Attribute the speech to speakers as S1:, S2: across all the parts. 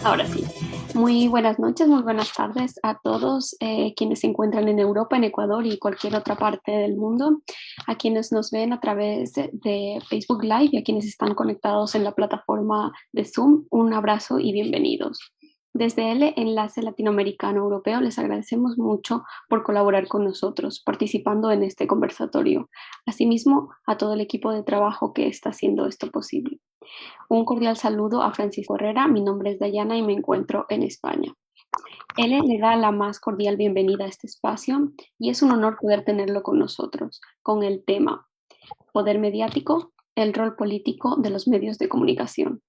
S1: Ahora sí. Muy buenas noches, muy buenas tardes a todos quienes se encuentran en Europa, en Ecuador y cualquier otra parte del mundo, a quienes nos ven a través de Facebook Live y a quienes están conectados en la plataforma de Zoom. Un abrazo y bienvenidos. Desde el Enlace Latinoamericano Europeo les agradecemos mucho por colaborar con nosotros, participando en este conversatorio. Asimismo, a todo el equipo de trabajo que está haciendo esto posible. Un cordial saludo a Francisco Herrera. Mi nombre es Dayana y me encuentro en España. Él le da la más cordial bienvenida a este espacio y es un honor poder tenerlo con nosotros con el tema Poder mediático, el rol político de los medios de comunicación.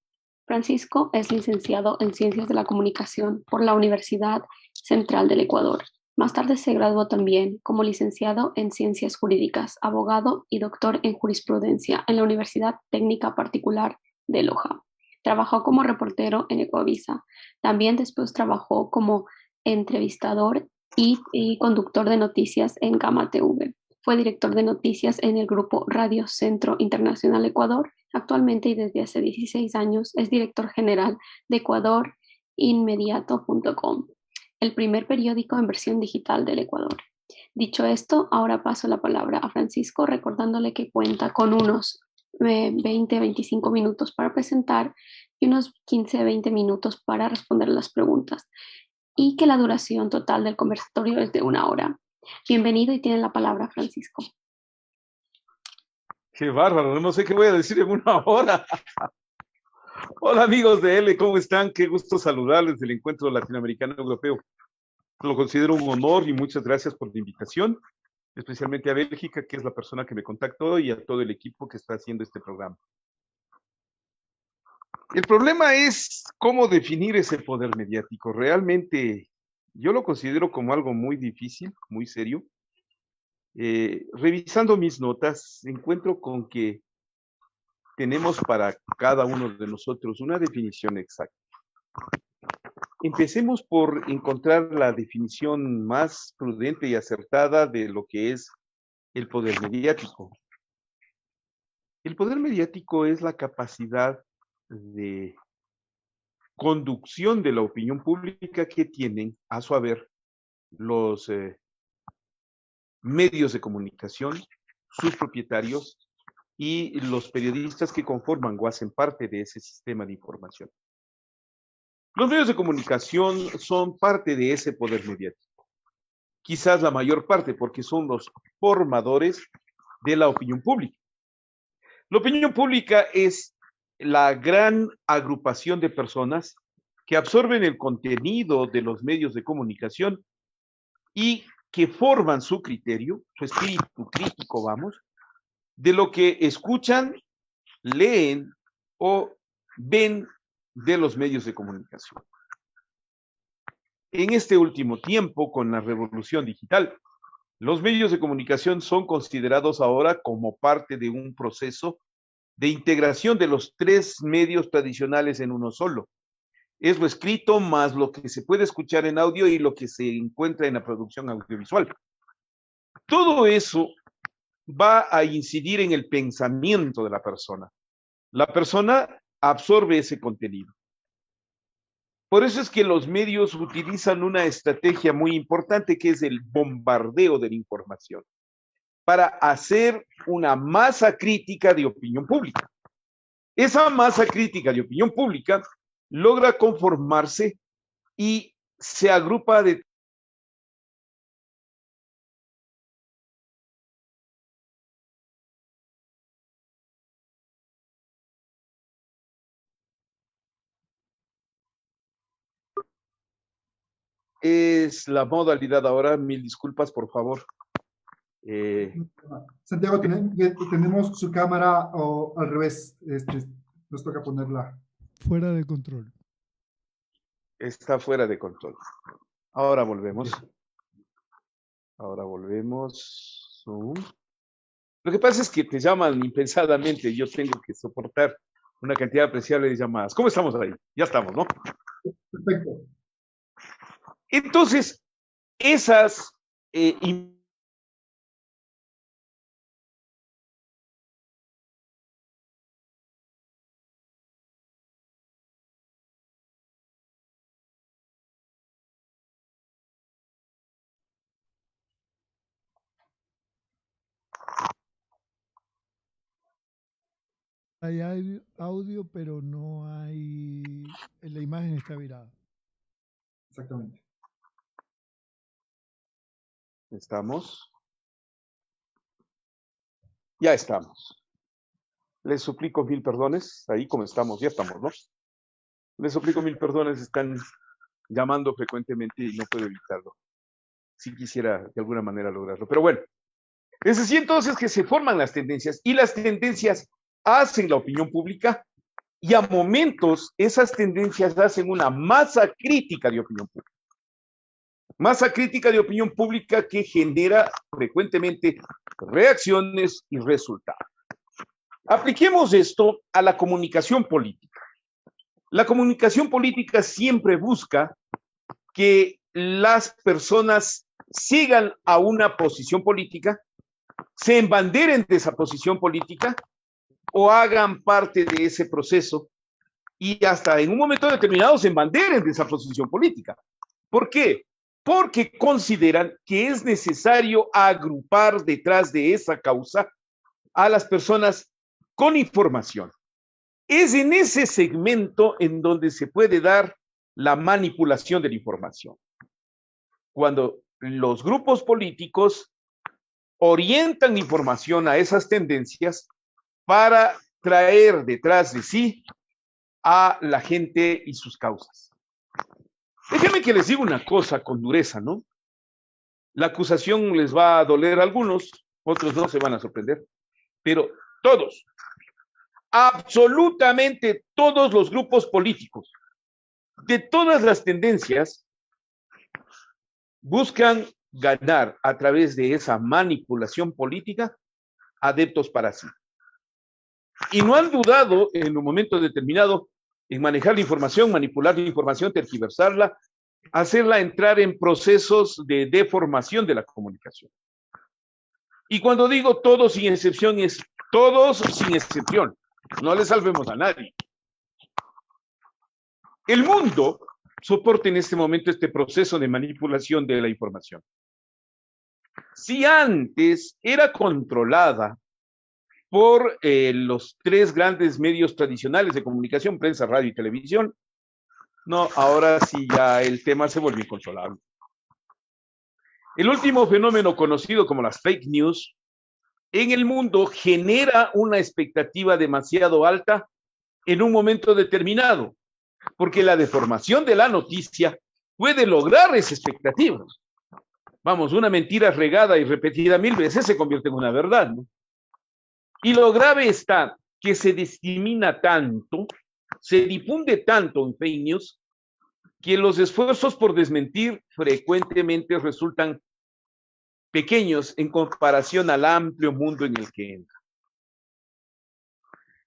S1: Francisco es licenciado en Ciencias de la Comunicación por la Universidad Central del Ecuador. Más tarde se graduó también como licenciado en Ciencias Jurídicas, abogado y doctor en Jurisprudencia en la Universidad Técnica Particular de Loja. Trabajó como reportero en Ecoavisa. También después trabajó como entrevistador y conductor de noticias en Gama TV. Fue director de noticias en el grupo Radio Centro Internacional Ecuador. Actualmente y desde hace 16 años es director general de ecuadorinmediato.com, el primer periódico en versión digital del Ecuador. Dicho esto, ahora paso la palabra a Francisco, recordándole que cuenta con unos 20-25 minutos para presentar y unos 15-20 minutos para responder las preguntas, y que la duración total del conversatorio es de 1 hora. Bienvenido y tiene la palabra, Francisco.
S2: Qué bárbaro, no sé qué voy a decir en 1 hora. Hola amigos de L, ¿cómo están? Qué gusto saludarles del Encuentro Latinoamericano Europeo. Lo considero un honor y muchas gracias por la invitación, especialmente a Bélgica, que es la persona que me contactó, y a todo el equipo que está haciendo este programa. El problema es cómo definir ese poder mediático. Realmente yo lo considero como algo muy difícil, muy serio. Revisando mis notas, encuentro con que tenemos para cada uno de nosotros una definición exacta. Empecemos por encontrar la definición más prudente y acertada de lo que es el poder mediático. El poder mediático es la capacidad de conducción de la opinión pública que tienen a su haber los medios de comunicación, sus propietarios y los periodistas que conforman o hacen parte de ese sistema de información. Los medios de comunicación son parte de ese poder mediático, quizás la mayor parte, porque son los formadores de la opinión pública. La opinión pública es la gran agrupación de personas que absorben el contenido de los medios de comunicación y que forman su criterio, su espíritu crítico, vamos, de lo que escuchan, leen o ven de los medios de comunicación. En este último tiempo, con la revolución digital, los medios de comunicación son considerados ahora como parte de un proceso de integración de los tres medios tradicionales en uno solo. Es lo escrito más lo que se puede escuchar en audio y lo que se encuentra en la producción audiovisual. Todo eso va a incidir en el pensamiento de la persona. La persona absorbe ese contenido. Por eso es que los medios utilizan una estrategia muy importante, que es el bombardeo de la información, para hacer una masa crítica de opinión pública. Esa masa crítica de opinión pública logra conformarse y se agrupa de... Es la modalidad ahora, mil disculpas, por favor.
S3: Santiago, tenemos su cámara al revés. Nos toca ponerla.
S4: Fuera de control.
S2: Está fuera de control. Ahora volvemos. Ahora volvemos. Zoom. Lo que pasa es que te llaman impensadamente. Yo tengo que soportar una cantidad apreciable de llamadas. ¿Cómo estamos ahí? Ya estamos, ¿no?
S3: Perfecto.
S2: Entonces, esas
S4: Hay audio, pero no hay... La imagen está virada.
S3: Exactamente.
S2: ¿Estamos? Ya estamos. Les suplico 1000 perdones. Ahí como estamos, ya estamos, ¿no? Les suplico 1000 perdones. Están llamando frecuentemente y no puedo evitarlo. Sí quisiera de alguna manera lograrlo. Pero bueno, es así entonces que se forman las tendencias y las tendencias hacen la opinión pública y a momentos esas tendencias hacen una masa crítica de opinión pública. Masa crítica de opinión pública que genera frecuentemente reacciones y resultados. Apliquemos esto a la comunicación política. La comunicación política siempre busca que las personas sigan a una posición política, se embanderen de esa posición política o hagan parte de ese proceso y hasta en un momento determinado se embanderen de esa posición política. ¿Por qué? Porque consideran que es necesario agrupar detrás de esa causa a las personas con información. Es en ese segmento en donde se puede dar la manipulación de la información. Cuando los grupos políticos orientan información a esas tendencias para traer detrás de sí a la gente y sus causas. Déjenme que les diga una cosa con dureza, ¿no? La acusación les va a doler a algunos, otros no se van a sorprender, pero todos, absolutamente todos los grupos políticos, de todas las tendencias, buscan ganar a través de esa manipulación política adeptos para sí. Y no han dudado en un momento determinado en manejar la información, manipular la información, tergiversarla, hacerla entrar en procesos de deformación de la comunicación. Y cuando digo todos sin excepción, es todos sin excepción. No le salvemos a nadie. El mundo soporta en este momento este proceso de manipulación de la información. Si antes era controlada por los tres grandes medios tradicionales de comunicación, prensa, radio y televisión, no, ahora sí ya el tema se volvió incontrolable. El último fenómeno conocido como las fake news en el mundo genera una expectativa demasiado alta en un momento determinado, porque la deformación de la noticia puede lograr esa expectativa. Vamos, una mentira regada y repetida 1000 veces se convierte en una verdad, ¿no? Y lo grave está que se disemina tanto, se difunde tanto en fake news, que los esfuerzos por desmentir frecuentemente resultan pequeños en comparación al amplio mundo en el que entra.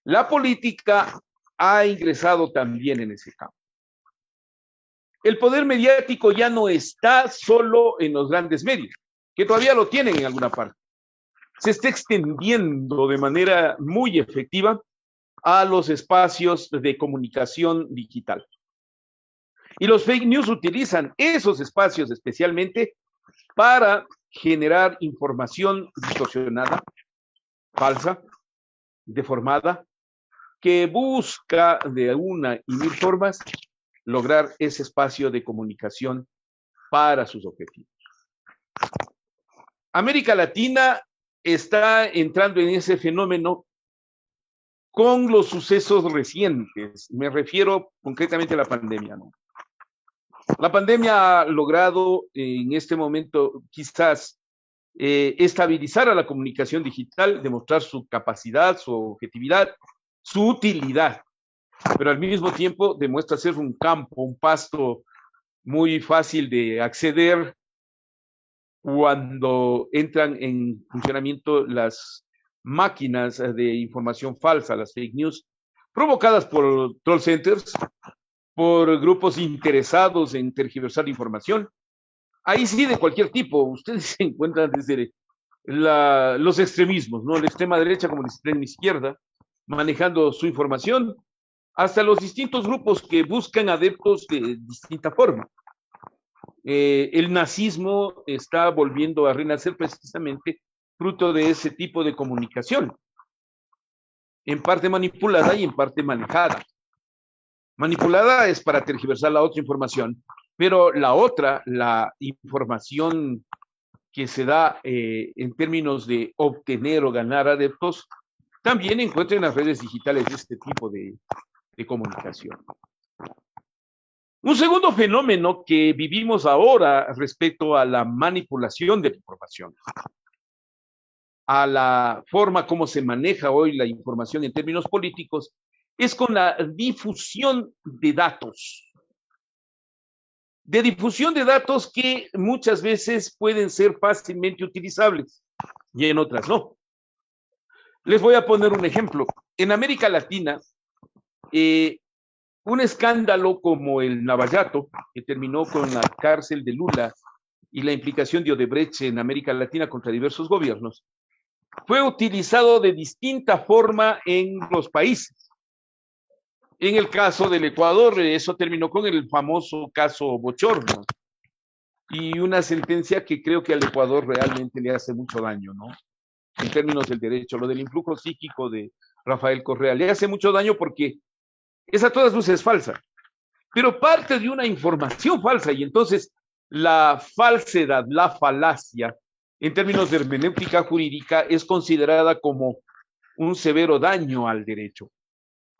S2: La política ha ingresado también en ese campo. El poder mediático ya no está solo en los grandes medios, que todavía lo tienen en alguna parte. Se está extendiendo de manera muy efectiva a los espacios de comunicación digital. Y los fake news utilizan esos espacios especialmente para generar información distorsionada, falsa, deformada, que busca de una y mil formas lograr ese espacio de comunicación para sus objetivos. América Latina está entrando en ese fenómeno con los sucesos recientes. Me refiero concretamente a la pandemia, ¿no? La pandemia ha logrado en este momento quizás estabilizar a la comunicación digital, demostrar su capacidad, su objetividad, su utilidad, pero al mismo tiempo demuestra ser un campo, un pasto muy fácil de acceder cuando entran en funcionamiento las máquinas de información falsa, las fake news, provocadas por troll centers, por grupos interesados en tergiversar la información. Ahí sí, de cualquier tipo, ustedes se encuentran desde los extremismos, ¿no? La extrema derecha como la extrema izquierda, manejando su información, hasta los distintos grupos que buscan adeptos de distinta forma. El nazismo está volviendo a renacer precisamente fruto de ese tipo de comunicación. en parte manipulada y en parte manejada. Manipulada es para tergiversar la otra información, pero la otra, la información que se da en términos de obtener o ganar adeptos, también encuentra en las redes digitales este tipo de comunicación. Un segundo fenómeno que vivimos ahora respecto a la manipulación de la información, a la forma como se maneja hoy la información en términos políticos, es con la difusión de datos. De difusión de datos que muchas veces pueden ser fácilmente utilizables y en otras no. Les voy a poner un ejemplo. En América Latina, un escándalo como el Lavallato, que terminó con la cárcel de Lula y la implicación de Odebrecht en América Latina contra diversos gobiernos, fue utilizado de distinta forma en los países. En el caso del Ecuador, eso terminó con el famoso caso Bochorno y una sentencia que creo que al Ecuador realmente le hace mucho daño, ¿no? En términos del derecho, lo del influjo psíquico de Rafael Correa, le hace mucho daño porque es a todas luces falsa, pero parte de una información falsa y entonces la falsedad, la falacia, en términos de hermenéutica jurídica, es considerada como un severo daño al derecho,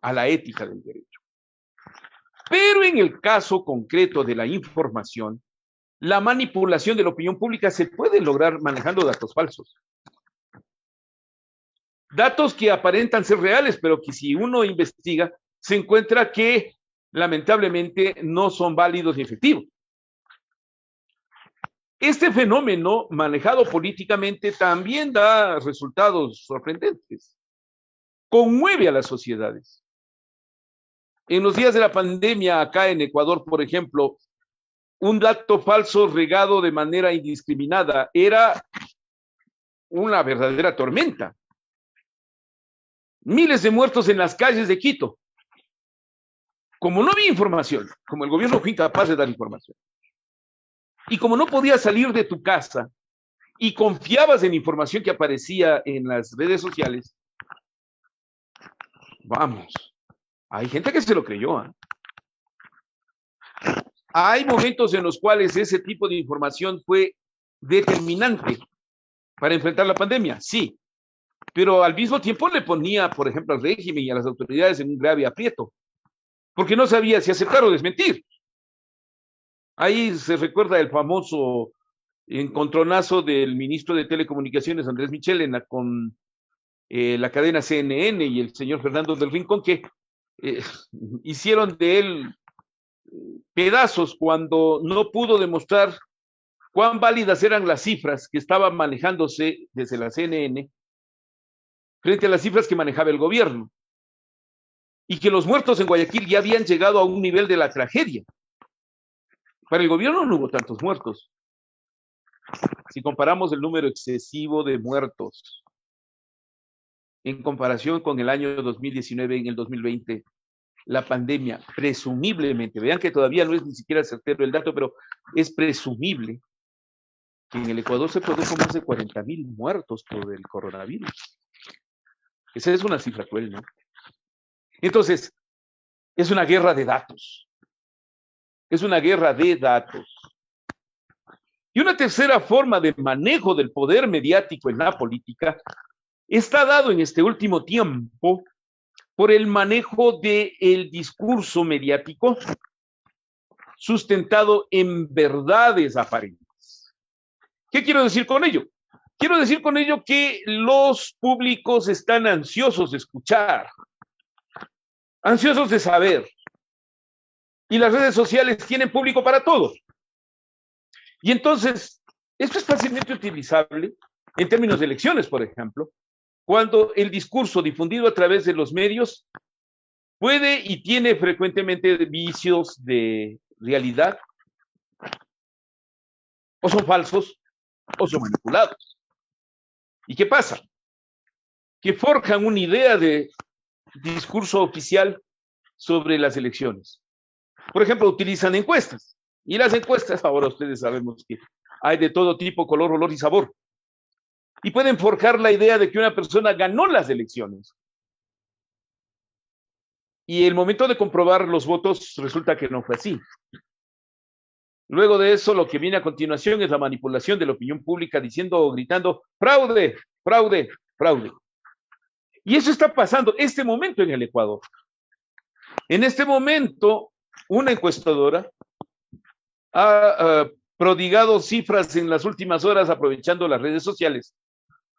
S2: a la ética del derecho. Pero en el caso concreto de la información, la manipulación de la opinión pública se puede lograr manejando datos falsos. Datos que aparentan ser reales, pero que si uno investiga, se encuentra que lamentablemente no son válidos ni efectivos. Este fenómeno, manejado políticamente, también da resultados sorprendentes. Conmueve a las sociedades. En los días de la pandemia, acá en Ecuador, por ejemplo, un dato falso regado de manera indiscriminada era una verdadera tormenta. Miles de muertos en las calles de Quito. Como no había información, como el gobierno fue incapaz de dar información, y como no podías salir de tu casa y confiabas en información que aparecía en las redes sociales, vamos, hay gente que se lo creyó, ¿eh? Hay momentos en los cuales ese tipo de información fue determinante para enfrentar la pandemia, sí, pero al mismo tiempo le ponía, por ejemplo, al régimen y a las autoridades en un grave aprieto, porque no sabía si aceptar o desmentir. Ahí se recuerda el famoso encontronazo del ministro de Telecomunicaciones, Andrés Michelena, con la cadena CNN y el señor Fernando del Rincón, que hicieron de él pedazos cuando no pudo demostrar cuán válidas eran las cifras que estaban manejándose desde la CNN frente a las cifras que manejaba el gobierno. Y que los muertos en Guayaquil ya habían llegado a un nivel de la tragedia. Para el gobierno no hubo tantos muertos. Si comparamos el número excesivo de muertos en comparación con el año 2019 en el 2020, la pandemia presumiblemente, vean que todavía no es ni siquiera certero el dato, pero es presumible que en el Ecuador se produjo más de 40,000 muertos por el coronavirus. Esa es una cifra cruel, ¿no? Entonces, es una guerra de datos. Es una guerra de datos. Y una tercera forma de manejo del poder mediático en la política está dado en este último tiempo por el manejo del discurso mediático sustentado en verdades aparentes. ¿Qué quiero decir con ello? Quiero decir con ello que los públicos están ansiosos de escuchar, ansiosos de saber, y las redes sociales tienen público para todo. Y entonces, esto es fácilmente utilizable en términos de elecciones, por ejemplo, cuando el discurso difundido a través de los medios puede y tiene frecuentemente vicios de realidad, o son falsos, o son manipulados. ¿Y qué pasa? Que forjan una idea de discurso oficial sobre las elecciones. Por ejemplo, utilizan encuestas. Y las encuestas, ahora ustedes sabemos que hay de todo tipo, color, olor y sabor. Y pueden forjar la idea de que una persona ganó las elecciones. Y el momento de comprobar los votos resulta que no fue así. Luego de eso, lo que viene a continuación es la manipulación de la opinión pública diciendo o gritando fraude, fraude, fraude. Y eso está pasando este momento en el Ecuador. En este momento, una encuestadora ha prodigado cifras en las últimas horas aprovechando las redes sociales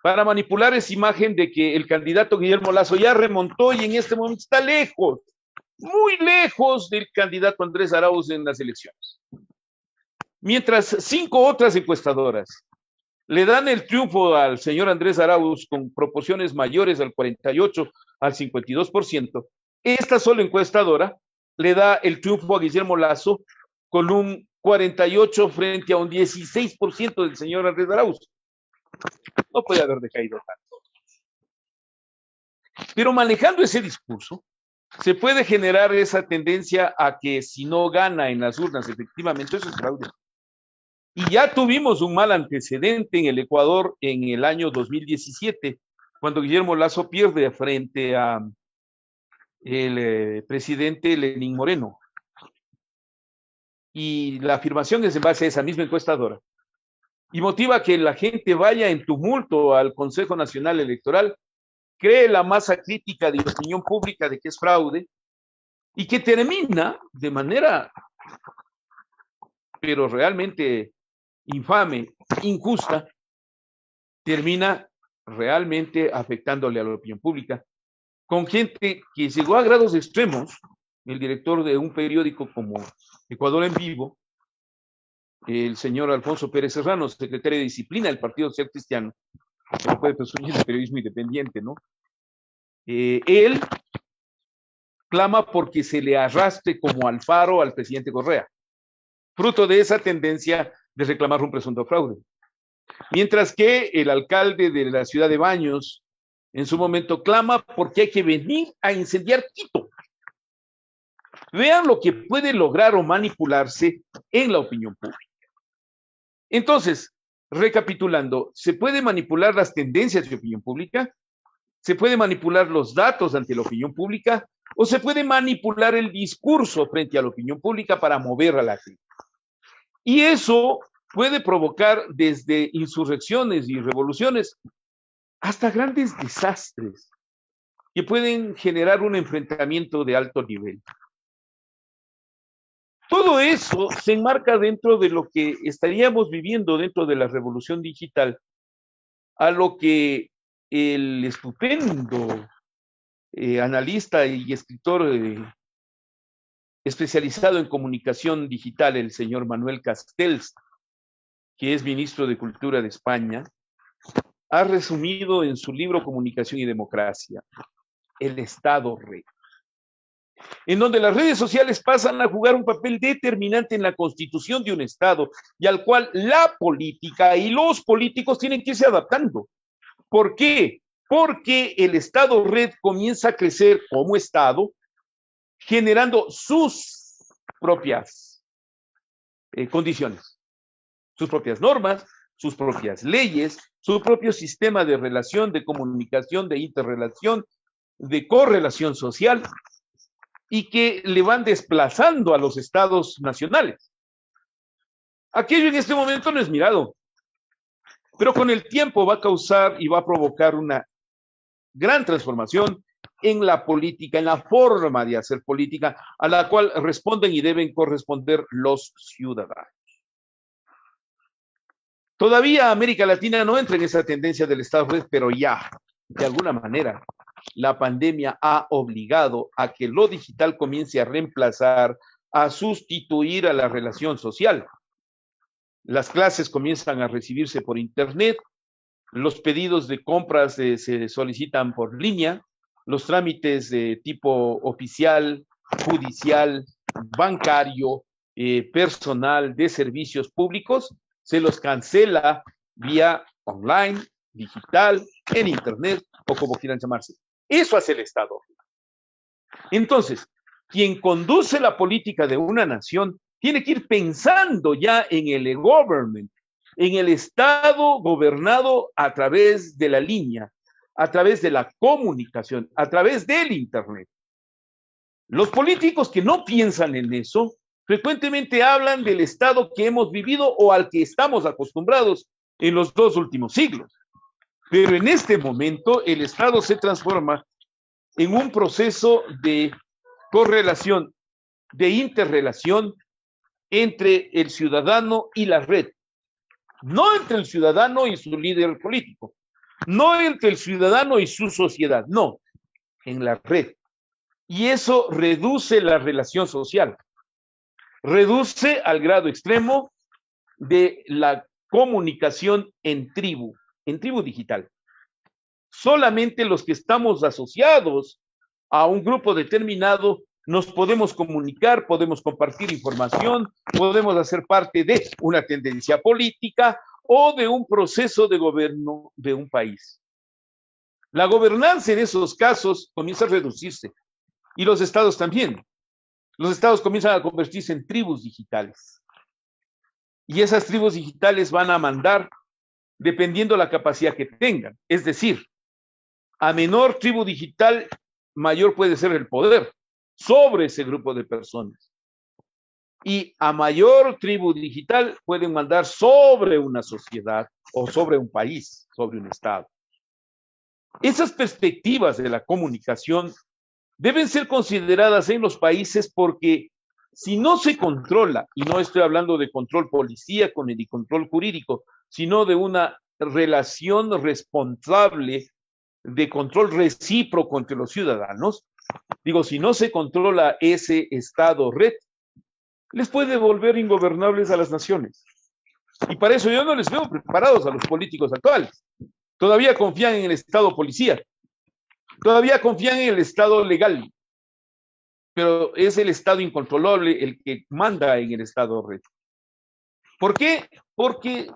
S2: para manipular esa imagen de que el candidato Guillermo Lasso ya remontó y en este momento está lejos, muy lejos del candidato Andrés Arauz en las elecciones. Mientras 5 otras encuestadoras le dan el triunfo al señor Andrés Arauz con proporciones mayores al 48 al 52%, esta sola encuestadora le da el triunfo a Guillermo Lasso con un 48 frente a un 16% del señor Andrés Arauz. No puede haber decaído tanto. Pero manejando ese discurso, se puede generar esa tendencia a que si no gana en las urnas, efectivamente, eso es fraude. Y ya tuvimos un mal antecedente en el Ecuador en el año 2017, cuando Guillermo Lasso pierde frente a el presidente Lenín Moreno. Y la afirmación es en base a esa misma encuestadora. Y motiva que la gente vaya en tumulto al Consejo Nacional Electoral, cree la masa crítica de opinión pública de que es fraude, y que termina de manera, pero realmente infame, injusta, termina realmente afectándole a la opinión pública, con gente que llegó a grados extremos. El director de un periódico como Ecuador en Vivo, el señor Alfonso Pérez Serrano, secretario de Disciplina del Partido Social Cristiano, que no puede presumir de periodismo independiente, ¿no? Él clama porque se le arrastre como Alfaro al presidente Correa, fruto de esa tendencia de reclamar un presunto fraude. Mientras que el alcalde de la ciudad de Baños, en su momento, clama porque hay que venir a incendiar Quito. Vean lo que puede lograr o manipularse en la opinión pública. Entonces, recapitulando, ¿se puede manipular las tendencias de opinión pública? ¿Se puede manipular los datos ante la opinión pública? ¿O se puede manipular el discurso frente a la opinión pública para mover a la gente? Y eso puede provocar desde insurrecciones y revoluciones hasta grandes desastres que pueden generar un enfrentamiento de alto nivel. Todo eso se enmarca dentro de lo que estaríamos viviendo dentro de la revolución digital, a lo que el estupendo analista y escritor especializado en comunicación digital, el señor Manuel Castells, que es ministro de Cultura de España, ha resumido en su libro Comunicación y Democracia, el Estado Red, en donde las redes sociales pasan a jugar un papel determinante en la constitución de un Estado y al cual la política y los políticos tienen que irse adaptando. ¿Por qué? Porque el Estado Red comienza a crecer como Estado, generando sus propias condiciones, sus propias normas, sus propias leyes, su propio sistema de relación, de comunicación, de interrelación, de correlación social, y que le van desplazando a los estados nacionales. Aquello en este momento no es mirado, pero con el tiempo va a causar y va a provocar una gran transformación en la política, en la forma de hacer política, a la cual responden y deben corresponder los ciudadanos. Todavía América Latina no entra en esa tendencia del Estado Red, pero ya, de alguna manera, la pandemia ha obligado a que lo digital comience a reemplazar, a sustituir a la relación social. Las clases comienzan a recibirse por internet, los pedidos de compras se solicitan por línea, los trámites de tipo oficial, judicial, bancario, personal de servicios públicos, se los cancela vía online, digital, en internet o como quieran llamarse. Eso hace el Estado. Entonces, quien conduce la política de una nación tiene que ir pensando ya en el e-government, en el Estado gobernado a través de la línea, a través de la comunicación, a través del internet. Los políticos que no piensan en eso frecuentemente hablan del Estado que hemos vivido o al que estamos acostumbrados en los 2 últimos siglos. Pero en este momento el Estado se transforma en un proceso de correlación, de interrelación entre el ciudadano y la red. No entre el ciudadano y su líder político, no entre el ciudadano y su sociedad, no, en la red. Y eso reduce la relación social, reduce al grado extremo de la comunicación en tribu digital. Solamente los que estamos asociados a un grupo determinado nos podemos comunicar, podemos compartir información, podemos hacer parte de una tendencia política o de un proceso de gobierno de un país. La gobernanza en esos casos comienza a reducirse y los estados también. Los estados comienzan a convertirse en tribus digitales. Y esas tribus digitales van a mandar dependiendo la capacidad que tengan. Es decir, a menor tribu digital, mayor puede ser el poder sobre ese grupo de personas. Y a mayor tribu digital pueden mandar sobre una sociedad o sobre un país, sobre un estado. Esas perspectivas de la comunicación deben ser consideradas en los países porque si no se controla, y no estoy hablando de control policíaco ni de control jurídico, sino de una relación responsable de control recíproco entre los ciudadanos, digo, si no se controla ese estado red, les puede volver ingobernables a las naciones. Y para eso yo no les veo preparados a los políticos actuales. Todavía confían en el estado policía, todavía confían en el estado legal, pero es el estado incontrolable el que manda en el estado red. ¿Por qué? Porque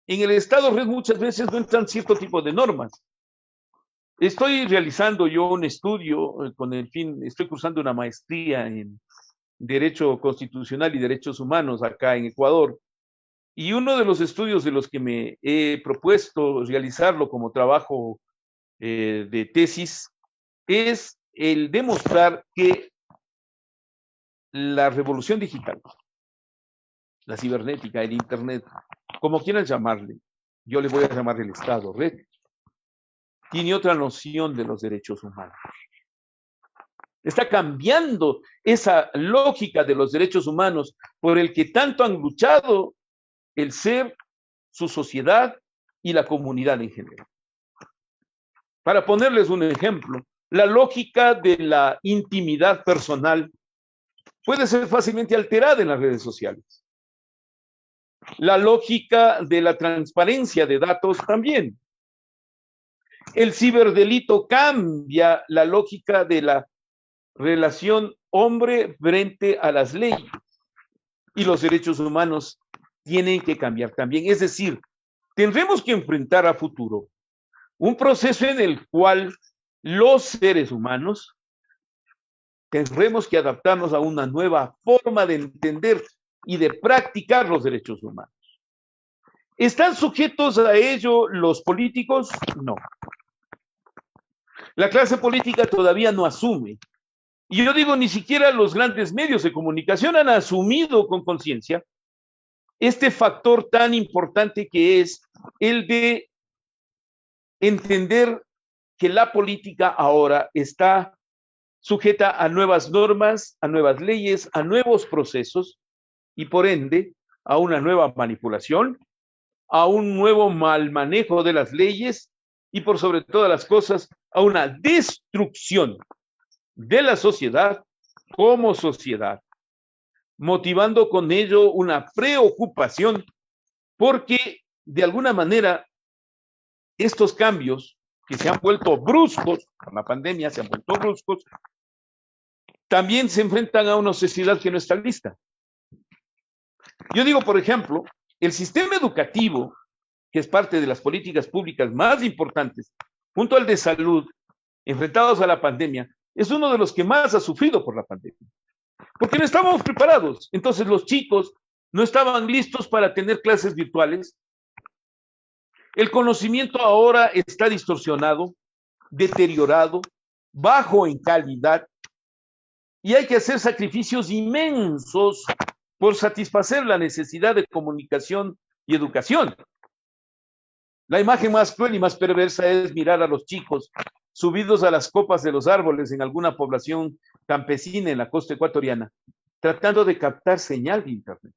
S2: en el estado red muchas veces no entran cierto tipo de normas. Estoy realizando yo un estudio con el fin, estoy cursando una maestría en Derecho Constitucional y Derechos Humanos acá en Ecuador, y uno de los estudios de los que me he propuesto realizarlo como trabajo de tesis es el demostrar que la revolución digital, la cibernética, el internet, como quieran llamarle, yo le voy a llamar el Estado red, tiene otra noción de los derechos humanos. Está cambiando esa lógica de los derechos humanos por el que tanto han luchado el ser, su sociedad y la comunidad en general. Para ponerles un ejemplo, la lógica de la intimidad personal puede ser fácilmente alterada en las redes sociales. La lógica de la transparencia de datos también. El ciberdelito cambia la lógica de la relación hombre frente a las leyes. Y los derechos humanos tienen que cambiar también. Es decir, tendremos que enfrentar a futuro un proceso en el cual los seres humanos tendremos que adaptarnos a una nueva forma de entender y de practicar los derechos humanos. ¿Están sujetos a ello los políticos? No. La clase política todavía no asume. Y yo digo, ni siquiera los grandes medios de comunicación han asumido con conciencia este factor tan importante que es el de entender que la política ahora está sujeta a nuevas normas, a nuevas leyes, a nuevos procesos y por ende a una nueva manipulación, a un nuevo mal manejo de las leyes y por sobre todas las cosas a una destrucción de la sociedad como sociedad, motivando con ello una preocupación porque de alguna manera estos cambios que se han vuelto bruscos, con la pandemia se han vuelto bruscos, también se enfrentan a una sociedad que no está lista. Yo digo, por ejemplo, el sistema educativo, que es parte de las políticas públicas más importantes, junto al de salud, enfrentados a la pandemia, es uno de los que más ha sufrido por la pandemia. Porque no estábamos preparados. Entonces los chicos no estaban listos para tener clases virtuales. El conocimiento ahora está distorsionado, deteriorado, bajo en calidad. y hay que hacer sacrificios inmensos por satisfacer la necesidad de comunicación y educación. La imagen más cruel y más perversa es mirar a los chicos subidos a las copas de los árboles en alguna población campesina en la costa ecuatoriana, tratando de captar señal de internet.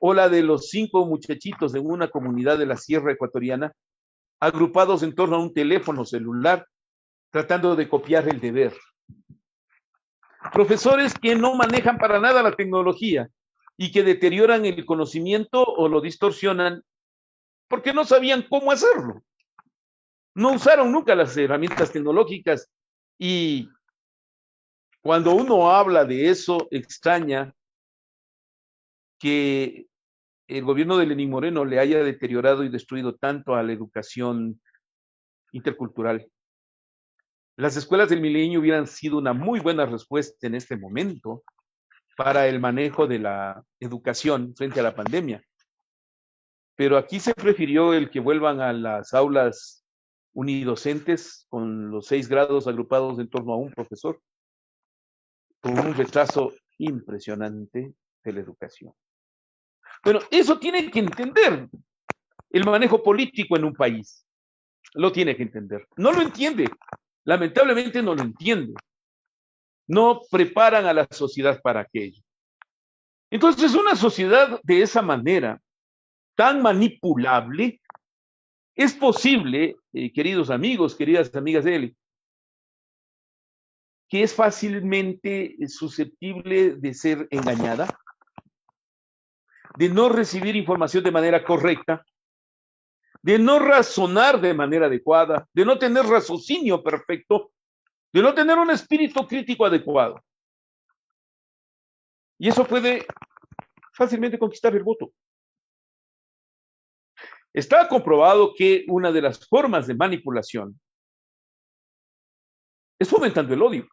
S2: O la de los 5 muchachitos de una comunidad de la sierra ecuatoriana, agrupados en torno a un teléfono celular, tratando de copiar el deber. Profesores que no manejan para nada la tecnología y que deterioran el conocimiento o lo distorsionan porque no sabían cómo hacerlo. No usaron nunca las herramientas tecnológicas y cuando uno habla de eso, extraña que el gobierno de Lenín Moreno le haya deteriorado y destruido tanto a la educación intercultural. Las escuelas del milenio hubieran sido una muy buena respuesta en este momento para el manejo de la educación frente a la pandemia. Pero aquí se prefirió el que vuelvan a las aulas unidocentes con los 6 grados agrupados en torno a un profesor, con un retraso impresionante de la educación. Bueno, eso tiene que entender el manejo político en un país. Lo tiene que entender. No lo entiende. Lamentablemente no lo entiende. No preparan a la sociedad para aquello. Entonces, una sociedad de esa manera, tan manipulable, es posible, queridos amigos, queridas amigas de él, que es fácilmente susceptible de ser engañada, de no recibir información de manera correcta, de no razonar de manera adecuada, de no tener raciocinio perfecto, de no tener un espíritu crítico adecuado. Y eso puede fácilmente conquistar el voto. Está comprobado que una de las formas de manipulación es fomentando el odio.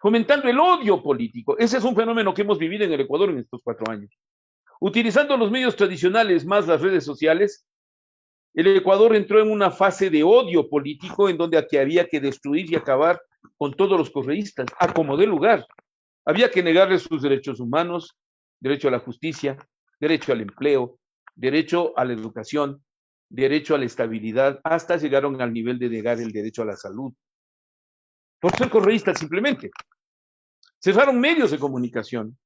S2: Fomentando el odio político. Ese es un fenómeno que hemos vivido en el Ecuador en estos 4 años. Utilizando los medios tradicionales más las redes sociales, el Ecuador entró en una fase de odio político en donde había que destruir y acabar con todos los correístas, a como dé lugar. Había que negarles sus derechos humanos, derecho a la justicia, derecho al empleo, derecho a la educación, derecho a la estabilidad, hasta llegaron al nivel de negar el derecho a la salud. Por ser correístas simplemente. Cerraron medios de comunicación.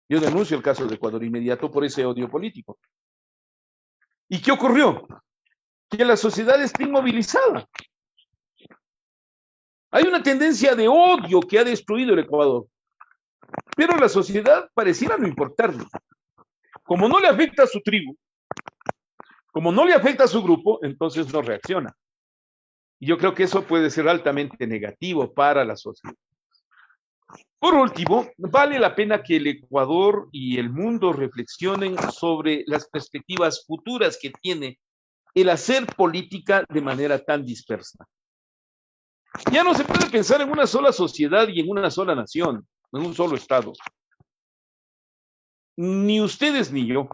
S2: Yo denuncio el caso de Ecuador Inmediato por ese odio político. ¿Y qué ocurrió? Que la sociedad está inmovilizada. Hay una tendencia de odio que ha destruido el Ecuador. Pero la sociedad pareciera no importarle. Como no le afecta a su tribu, como no le afecta a su grupo, entonces no reacciona. Y yo creo que eso puede ser altamente negativo para la sociedad. Por último, vale la pena que el Ecuador y el mundo reflexionen sobre las perspectivas futuras que tiene el hacer política de manera tan dispersa. Ya no se puede pensar en una sola sociedad y en una sola nación, en un solo estado. Ni ustedes ni yo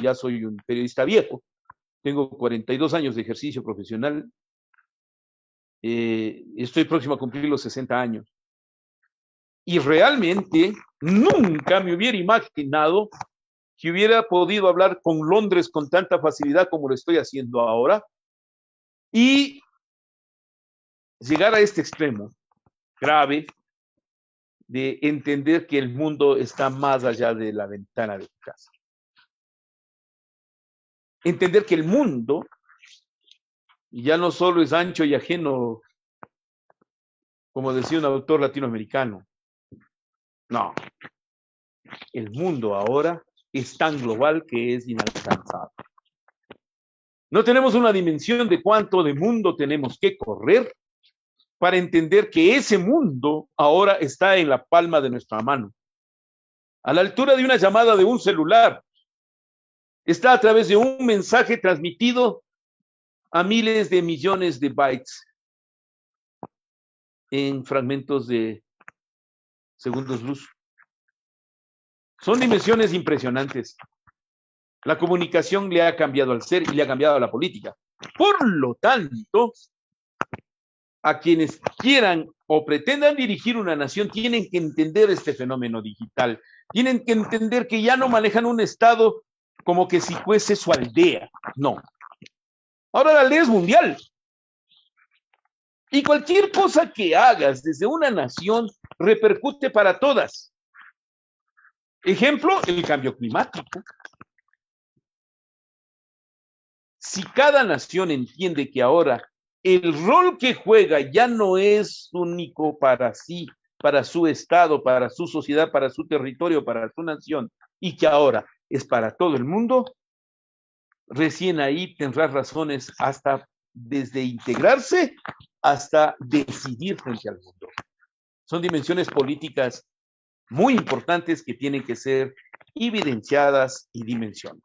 S2: ya soy un periodista viejo, tengo 42 años de ejercicio profesional, estoy próximo a cumplir los 60 años. Y realmente nunca me hubiera imaginado que hubiera podido hablar con Londres con tanta facilidad como lo estoy haciendo ahora y llegar a este extremo grave de entender que el mundo está más allá de la ventana de tu casa. Entender que el mundo ya no solo es ancho y ajeno, como decía un autor latinoamericano. No, el mundo ahora es tan global que es inalcanzable. No tenemos una dimensión de cuánto de mundo tenemos que correr para entender que ese mundo ahora está en la palma de nuestra mano, a la altura de una llamada de un celular. Está a través de un mensaje transmitido a miles de millones de bytes en fragmentos de segundos luz. Son dimensiones impresionantes. La comunicación le ha cambiado al ser y le ha cambiado a la política. Por lo tanto, a quienes quieran o pretendan dirigir una nación tienen que entender este fenómeno digital. Tienen que entender que ya no manejan un Estado como que si fuese su aldea. No. Ahora la ley es mundial. Y cualquier cosa que hagas desde una nación repercute para todas. Ejemplo, el cambio climático. Si cada nación entiende que ahora el rol que juega ya no es único para sí, para su estado, para su sociedad, para su territorio, para su nación, y que ahora es para todo el mundo, recién ahí tendrá razones hasta desde integrarse hasta decidir frente al mundo. Son dimensiones políticas muy importantes que tienen que ser evidenciadas y dimensionadas.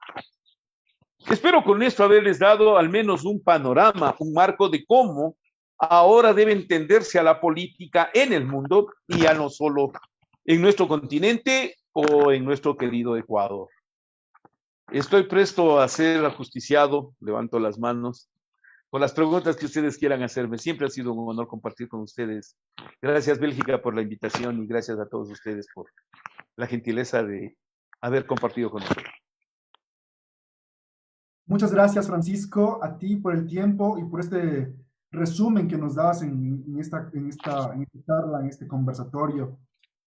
S2: Espero con esto haberles dado al menos un panorama, un marco de cómo ahora debe entenderse a la política en el mundo y ya no solo en nuestro continente o en nuestro querido Ecuador. Estoy presto a ser ajusticiado, levanto las manos, con las preguntas que ustedes quieran hacerme. Siempre ha sido un honor compartir con ustedes. Gracias, Bélgica, por la invitación y gracias a todos ustedes por la gentileza de haber compartido con nosotros.
S3: Muchas gracias, Francisco, a ti por el tiempo y por este resumen que nos das en esta charla, en este conversatorio.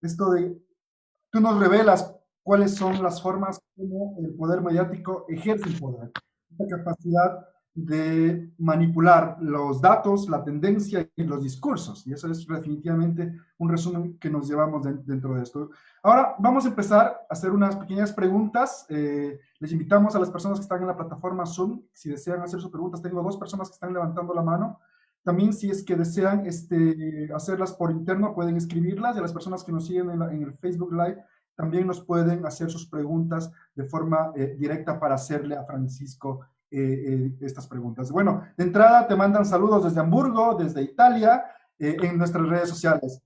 S3: Tú nos revelas cuáles son las formas como el poder mediático ejerce el poder. Esta capacidad de manipular los datos, la tendencia y los discursos. Y eso es definitivamente un resumen que nos llevamos dentro de esto. Ahora vamos a empezar a hacer unas pequeñas preguntas. Les invitamos a las personas que están en la plataforma Zoom, si desean hacer sus preguntas. Tengo 2 personas que están levantando la mano. También si es que desean hacerlas por interno, pueden escribirlas. Y a las personas que nos siguen en el Facebook Live, también nos pueden hacer sus preguntas de forma directa para hacerle a Francisco estas preguntas. Bueno, de entrada te mandan saludos desde Hamburgo, desde Italia, en nuestras redes sociales,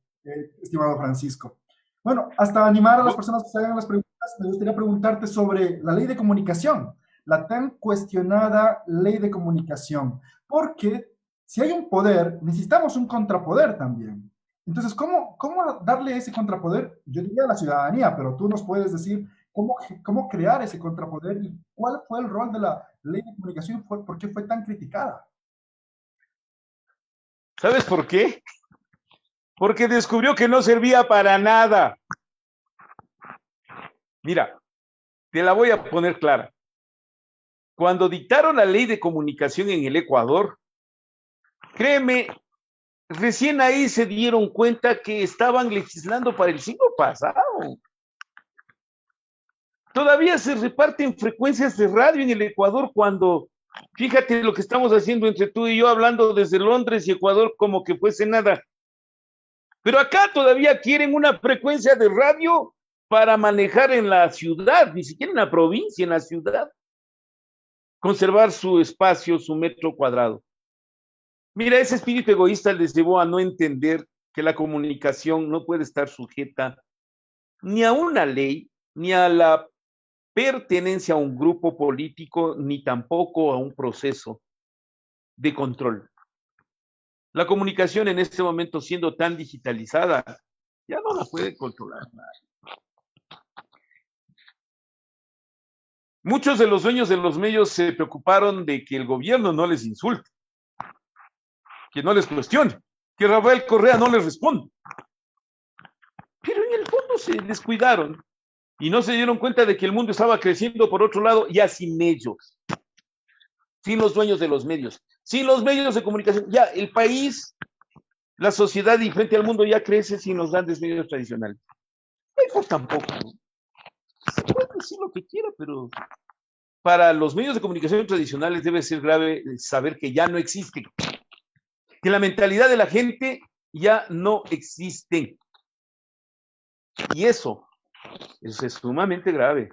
S3: estimado Francisco. Bueno, hasta animar a las personas que se hagan las preguntas, me gustaría preguntarte sobre la ley de comunicación, la tan cuestionada ley de comunicación, porque si hay un poder, necesitamos un contrapoder también. Entonces, ¿cómo darle ese contrapoder? Yo diría a la ciudadanía, pero tú nos puedes decir cómo crear ese contrapoder y cuál fue el rol de la ley de comunicación, por qué fue tan criticada.
S2: ¿Sabes por qué? Porque descubrió que no servía para nada. Mira, te la voy a poner clara. Cuando dictaron la ley de comunicación en el Ecuador, créeme, recién ahí se dieron cuenta que estaban legislando para el siglo pasado. Todavía se reparten frecuencias de radio en el Ecuador cuando, fíjate lo que estamos haciendo entre tú y yo, hablando desde Londres y Ecuador como que fuese nada. Pero acá todavía quieren una frecuencia de radio para manejar en la ciudad, ni siquiera en la provincia, en la ciudad. Conservar su espacio, su metro cuadrado. Mira, ese espíritu egoísta les llevó a no entender que la comunicación no puede estar sujeta ni a una ley, ni a la pertenencia a un grupo político, ni tampoco a un proceso de control. La comunicación en este momento, siendo tan digitalizada, ya no la puede controlar nadie. Muchos de los dueños de los medios se preocuparon de que el gobierno no les insulte, que no les cuestione, que Rafael Correa no les responda. Pero en el fondo se descuidaron y no se dieron cuenta de que el mundo estaba creciendo por otro lado, ya sin ellos, sin los dueños de los medios, sin los medios de comunicación. Ya el país, la sociedad y frente al mundo ya crece sin los grandes medios tradicionales. Pues tampoco, ¿no? Se puede decir lo que quiera, pero para los medios de comunicación tradicionales debe ser grave saber que ya no existen, que la mentalidad de la gente ya no existe. Y eso es sumamente grave.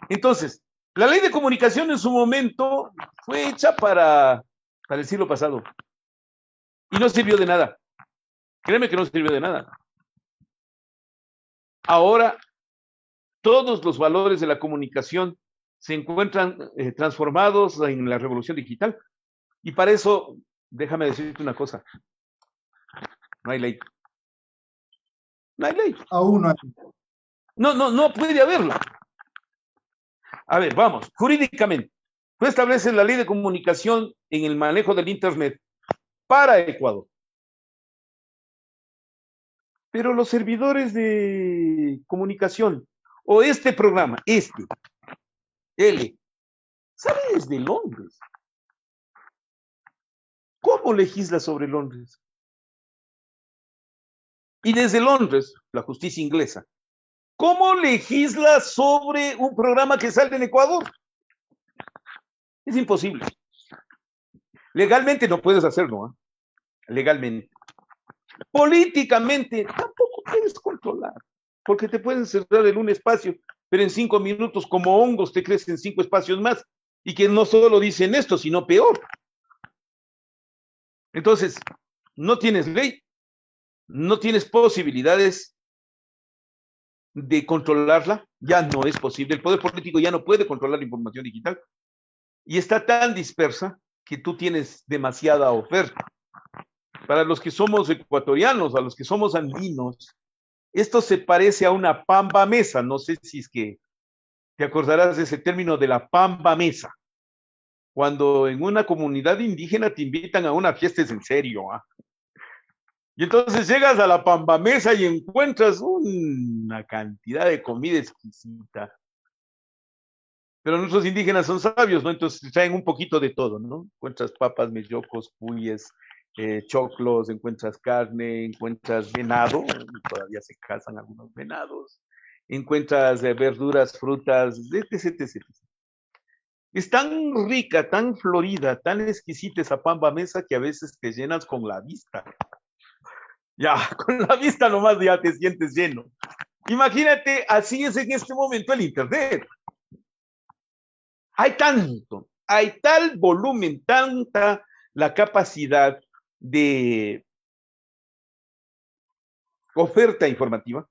S2: Entonces, la ley de comunicación en su momento fue hecha para el siglo pasado y no sirvió de nada. Créeme que no sirvió de nada. Ahora, todos los valores de la comunicación se encuentran transformados en la revolución digital. Y para eso, déjame decirte una cosa. No hay ley. No hay ley.
S3: Aún no hay.
S2: No puede haberla. A ver, vamos, jurídicamente. Tú estableces la ley de comunicación en el manejo del Internet para Ecuador. Pero los servidores de comunicación, o este programa, sale desde Londres. ¿Cómo legisla sobre Londres? Y desde Londres, la justicia inglesa, ¿cómo legisla sobre un programa que sale en Ecuador? Es imposible. Legalmente no puedes hacerlo, ¿eh? Legalmente. Políticamente tampoco puedes controlar, porque te pueden cerrar en un espacio, pero en 5 minutos como hongos te crecen 5 espacios más, y que no solo dicen esto, sino peor. Entonces, no tienes ley, no tienes posibilidades de controlarla, ya no es posible. El poder político ya no puede controlar la información digital, y está tan dispersa que tú tienes demasiada oferta. Para los que somos ecuatorianos, a los que somos andinos, esto se parece a una pamba mesa. No sé si es que te acordarás de ese término de la pamba mesa. Cuando en una comunidad indígena te invitan a una fiesta, es en serio, ¿ah? Y entonces llegas a la pamba mesa y encuentras una cantidad de comida exquisita. Pero nuestros indígenas son sabios, ¿no? Entonces traen un poquito de todo, ¿no? Encuentras papas, mellocos, cuyes, choclos, encuentras carne, encuentras venado, todavía se cazan algunos venados, encuentras verduras, frutas, etc, etc. Es tan rica, tan florida, tan exquisita esa pamba mesa que a veces te llenas con la vista. Ya, con la vista nomás ya te sientes lleno. Imagínate, así es en este momento el Internet. Hay tal volumen, tanta la capacidad de oferta informativa,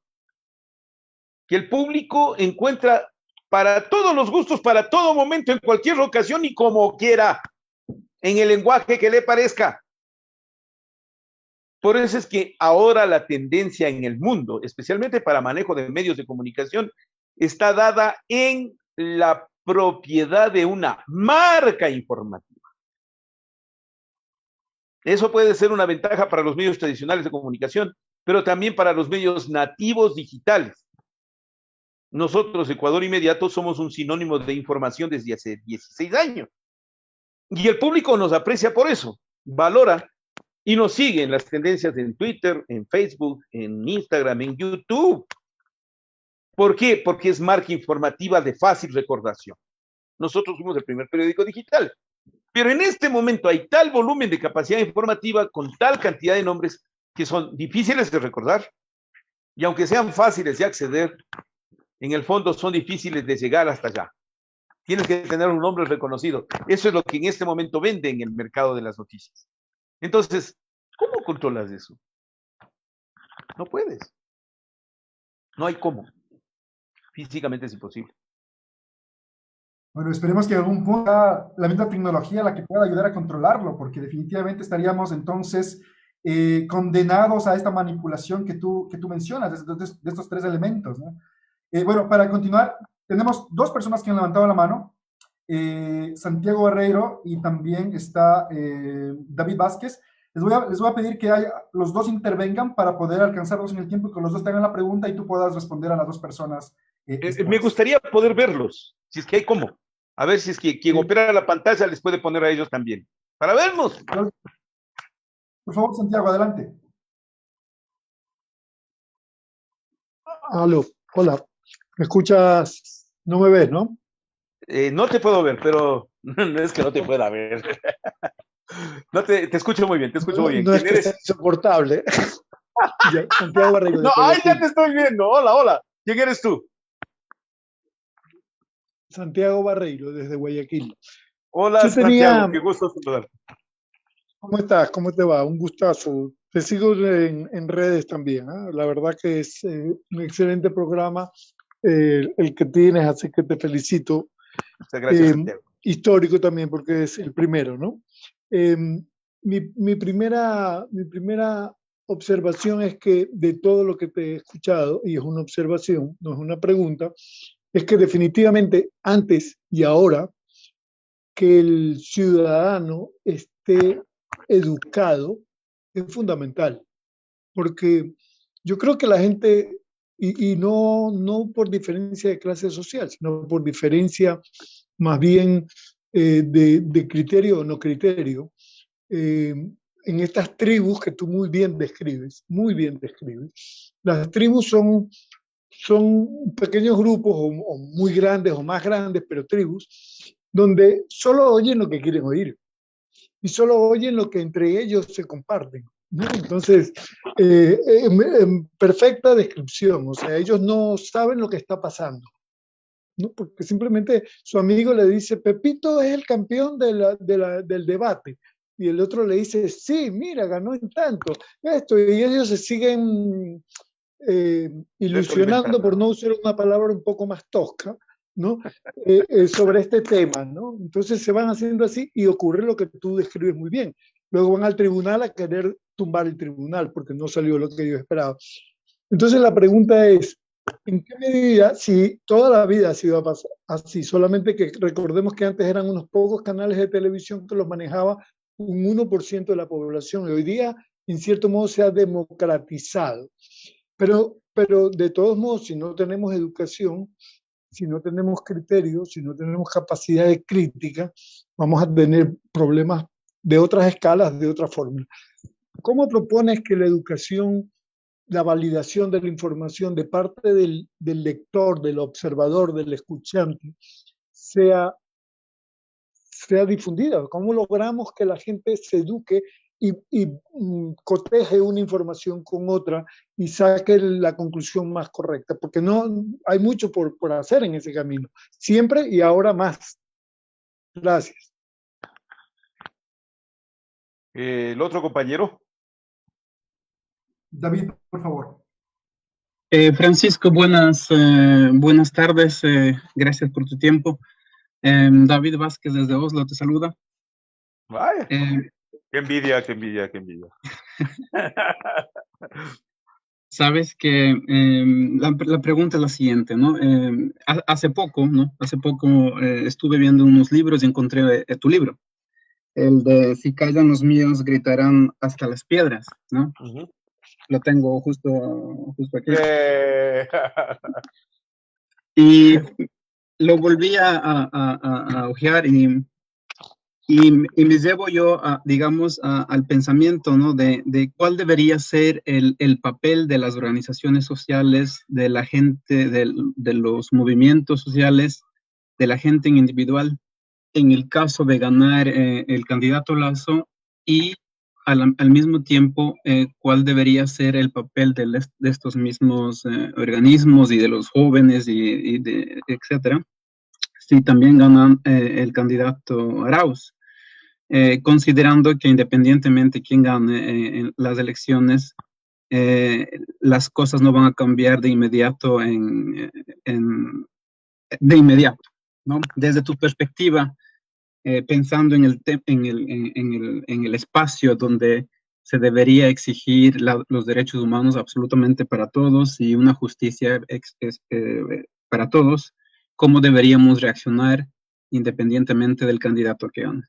S2: que el público encuentra para todos los gustos, para todo momento, en cualquier ocasión y como quiera, en el lenguaje que le parezca. Por eso es que ahora la tendencia en el mundo, especialmente para manejo de medios de comunicación, está dada en la propiedad de una marca informativa. Eso puede ser una ventaja para los medios tradicionales de comunicación, pero también para los medios nativos digitales. Nosotros, Ecuador Inmediato, somos un sinónimo de información desde hace 16 años. Y el público nos aprecia por eso, valora y nos sigue en las tendencias en Twitter, en Facebook, en Instagram, en YouTube. ¿Por qué? Porque es marca informativa de fácil recordación. Nosotros fuimos el primer periódico digital. Pero en este momento hay tal volumen de capacidad informativa con tal cantidad de nombres que son difíciles de recordar y aunque sean fáciles de acceder, en el fondo son difíciles de llegar hasta allá. Tienes que tener un nombre reconocido. Eso es lo que en este momento vende en el mercado de las noticias. Entonces, ¿cómo controlas eso? No puedes. No hay cómo. Físicamente es imposible.
S3: Bueno, esperemos que en algún punto sea la misma tecnología la que pueda ayudar a controlarlo, porque definitivamente estaríamos entonces condenados a esta manipulación que tú mencionas, de estos 3 elementos, ¿no? Bueno, para continuar, tenemos 2 personas que han levantado la mano, Santiago Barreiro y también está David Vázquez. Les voy a pedir que los 2 intervengan para poder alcanzarlos en el tiempo y que los 2 tengan la pregunta y tú puedas responder a las 2 personas.
S2: Me gustaría poder verlos, si es que hay cómo. A ver si es que quien opera la pantalla les puede poner a ellos también. Para vernos.
S3: Por favor, Santiago, adelante.
S5: Aló, hola. ¿Me escuchas? No me ves, ¿no?
S2: No te puedo ver, pero no es que no te pueda ver. No te escucho muy bien, te escucho muy bien.
S5: No es que sea insoportable. Santiago Barreiro.
S2: No, ay, ya te estoy viendo. Hola, hola. ¿Quién eres tú?
S5: Santiago Barreiro, desde Guayaquil.
S2: Hola, Santiago, qué gusto saludarte.
S5: ¿Cómo estás? ¿Cómo te va? Un gustazo. Te sigo en redes también, ¿eh? La verdad que es un excelente programa el que tienes, así que te felicito.
S2: Muchas gracias, Santiago.
S5: Histórico también, porque es el primero, ¿no? Mi primera observación es que de todo lo que te he escuchado, y es una observación, no es una pregunta, es que definitivamente antes y ahora que el ciudadano esté educado es fundamental, porque yo creo que la gente, y no por diferencia de clase social, sino por diferencia más bien de criterio o no criterio, eh, en estas tribus que tú muy bien describes, las tribus son pequeños grupos o muy grandes o más grandes, pero tribus, donde solo oyen lo que quieren oír y solo oyen lo que entre ellos se comparten, ¿no? Entonces, en perfecta descripción, o sea, ellos no saben lo que está pasando, ¿no? Porque simplemente su amigo le dice, Pepito es el campeón del debate, y el otro le dice, sí, mira, ganó en tanto, esto, y ellos se siguen ilusionando, por no usar una palabra un poco más tosca, ¿no? Sobre este tema, ¿no? Entonces se van haciendo así y ocurre lo que tú describes muy bien. Luego van al tribunal a querer tumbar el tribunal porque no salió lo que yo esperaba. Entonces la pregunta es, ¿en qué medida, si toda la vida ha sido así, solamente que recordemos que antes eran unos pocos canales de televisión que los manejaba un 1% de la población y hoy día en cierto modo se ha democratizado? Pero de todos modos, si no tenemos educación, si no tenemos criterios, si no tenemos capacidad de crítica, vamos a tener problemas de otras escalas, de otra forma. ¿Cómo propones que la educación, la validación de la información de parte del lector, del observador, del escuchante, sea difundida? ¿Cómo logramos que la gente se eduque y coteje una información con otra y saque la conclusión más correcta? Porque no hay mucho por hacer en ese camino, siempre y ahora más. Gracias.
S2: El otro compañero.
S3: David, por favor.
S6: Francisco, buenas tardes. Gracias por tu tiempo. David Vázquez desde Oslo te saluda.
S2: Vaya. Qué envidia, qué envidia, qué envidia.
S6: Sabes que la pregunta es la siguiente, ¿no? Hace poco, ¿no? Estuve viendo unos libros y encontré tu libro. El de Si callan los míos, gritarán hasta las piedras, ¿no? Uh-huh. Lo tengo justo aquí. Y lo volví a ojear y me llevo yo, digamos, al pensamiento, ¿no? De cuál debería ser el papel de las organizaciones sociales, de la gente, de los movimientos sociales, de la gente en individual, en el caso de ganar el candidato Lasso y al mismo tiempo cuál debería ser el papel de estos mismos organismos y de los jóvenes etcétera, si también ganan el candidato Arauz, considerando que independientemente quién gane en las elecciones, las cosas no van a cambiar de inmediato de inmediato, ¿no? Desde tu perspectiva, pensando en el espacio donde se debería exigir los derechos humanos absolutamente para todos y una justicia para todos, ¿cómo deberíamos reaccionar independientemente del candidato que gane?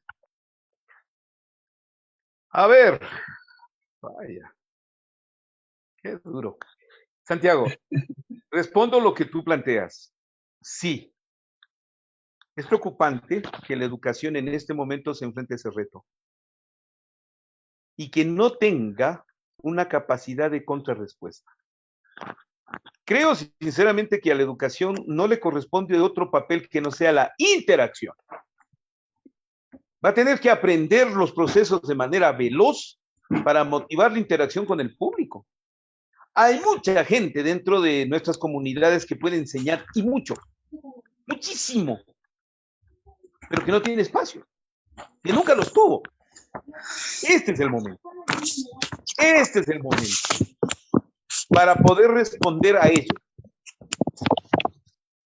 S2: A ver, vaya, qué duro. Santiago, respondo lo que tú planteas. Sí. Es preocupante que la educación en este momento se enfrente a ese reto y que no tenga una capacidad de contrarrespuesta. Creo sinceramente que a la educación no le corresponde otro papel que no sea la interacción. Va a tener que aprender los procesos de manera veloz para motivar la interacción con el público. Hay mucha gente dentro de nuestras comunidades que puede enseñar y mucho, muchísimo, pero que no tiene espacio, que nunca los tuvo. Este es el momento para poder responder a ello.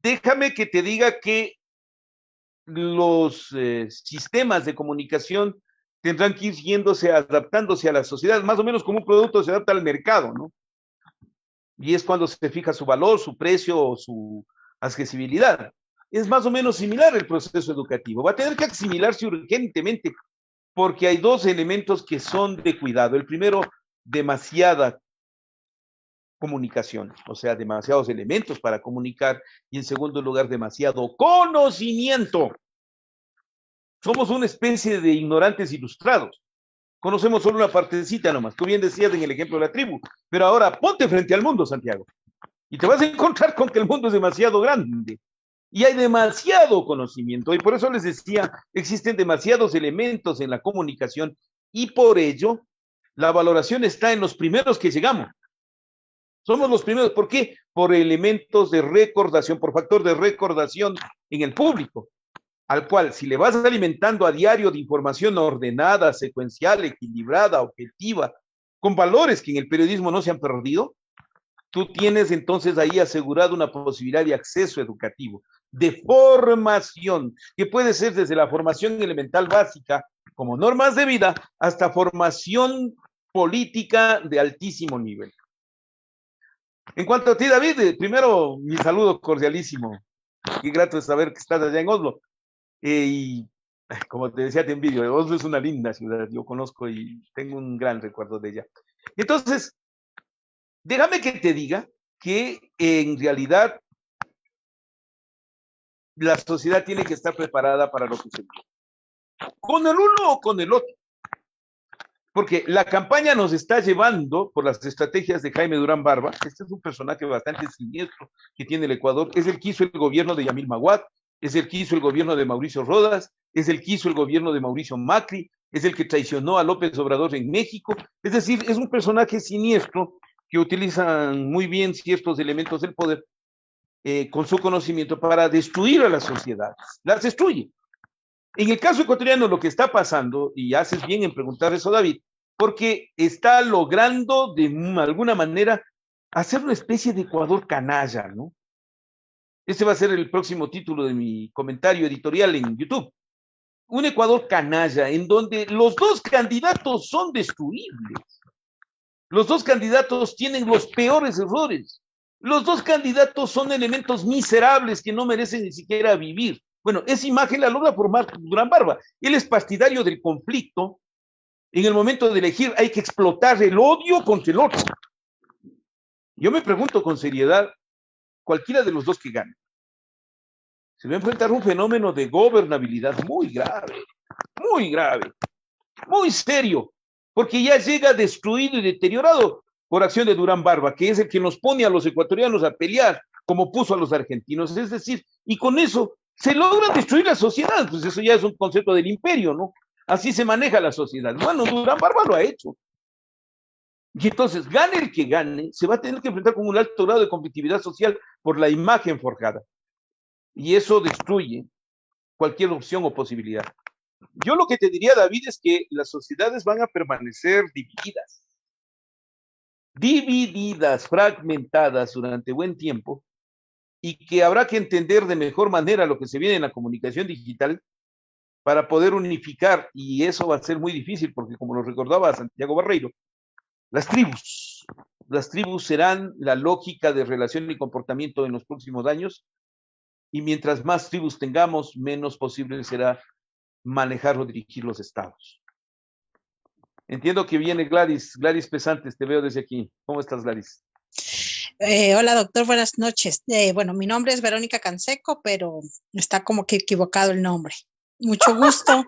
S2: Déjame que te diga que los sistemas de comunicación tendrán que ir yéndose, adaptándose a la sociedad, más o menos como un producto se adapta al mercado, ¿no? Y es cuando se fija su valor, su precio o su accesibilidad. Es más o menos similar el proceso educativo. Va a tener que asimilarse urgentemente porque hay dos elementos que son de cuidado. El primero, demasiada comunicación, o sea, demasiados elementos para comunicar, y en segundo lugar, demasiado conocimiento. Somos una especie de ignorantes ilustrados. Conocemos solo una partecita nomás. Tú bien decías en el ejemplo de la tribu, pero ahora ponte frente al mundo, Santiago, y te vas a encontrar con que el mundo es demasiado grande y hay demasiado conocimiento, y por eso les decía, existen demasiados elementos en la comunicación, y por ello la valoración está en los primeros que llegamos. Somos los primeros. ¿Por qué? Por elementos de recordación, por factor de recordación en el público, al cual si le vas alimentando a diario de información ordenada, secuencial, equilibrada, objetiva, con valores que en el periodismo no se han perdido, tú tienes entonces ahí asegurado una posibilidad de acceso educativo, de formación, que puede ser desde la formación elemental básica, como normas de vida, hasta formación política de altísimo nivel. En cuanto a ti, David, primero mi saludo cordialísimo. Qué grato es saber que estás allá en Oslo. Y como te decía, te envidio. Oslo es una linda ciudad, yo conozco y tengo un gran recuerdo de ella. Entonces, déjame que te diga que en realidad la sociedad tiene que estar preparada para lo que se viene, con el uno o con el otro. Porque la campaña nos está llevando por las estrategias de Jaime Durán Barba. Este es un personaje bastante siniestro que tiene el Ecuador. Es el que hizo el gobierno de Yamil Maguad, es el que hizo el gobierno de Mauricio Rodas, es el que hizo el gobierno de Mauricio Macri, es el que traicionó a López Obrador en México. Es decir, es un personaje siniestro que utilizan muy bien ciertos elementos del poder con su conocimiento para destruir a las sociedades. Las destruye. En el caso ecuatoriano lo que está pasando, y haces bien en preguntar eso, David, porque está logrando de alguna manera hacer una especie de Ecuador canalla, ¿no? Ese va a ser el próximo título de mi comentario editorial en YouTube. Un Ecuador canalla en donde los dos candidatos son destruibles. Los dos candidatos tienen los peores errores. Los dos candidatos son elementos miserables que no merecen ni siquiera vivir. Bueno, esa imagen la logra formar Durán Barba. Él es partidario del conflicto. En el momento de elegir hay que explotar el odio contra el otro. Yo me pregunto con seriedad, cualquiera de los dos que gane, se va a enfrentar a un fenómeno de gobernabilidad muy grave, muy serio, porque ya llega destruido y deteriorado por acción de Durán Barba, que es el que nos pone a los ecuatorianos a pelear como puso a los argentinos. Es decir, y con eso se logra destruir la sociedad. Pues eso ya es un concepto del imperio, ¿no? Así se maneja la sociedad. Bueno, Durán Barba lo ha hecho. Y entonces, gane el que gane, se va a tener que enfrentar con un alto grado de competitividad social por la imagen forjada. Y eso destruye cualquier opción o posibilidad. Yo lo que te diría, David, es que las sociedades van a permanecer divididas, fragmentadas durante buen tiempo, y que habrá que entender de mejor manera lo que se viene en la comunicación digital para poder unificar, y eso va a ser muy difícil porque, como nos recordaba Santiago Barreiro, las tribus serán la lógica de relación y comportamiento en los próximos años, y mientras más tribus tengamos, menos posible será manejar o dirigir los estados. Entiendo que viene Gladys Pesantes, te veo desde aquí. ¿Cómo estás, Gladys?
S7: Hola, doctor, buenas noches. Bueno, mi nombre es Verónica Canseco, pero está como que equivocado el nombre. Mucho gusto.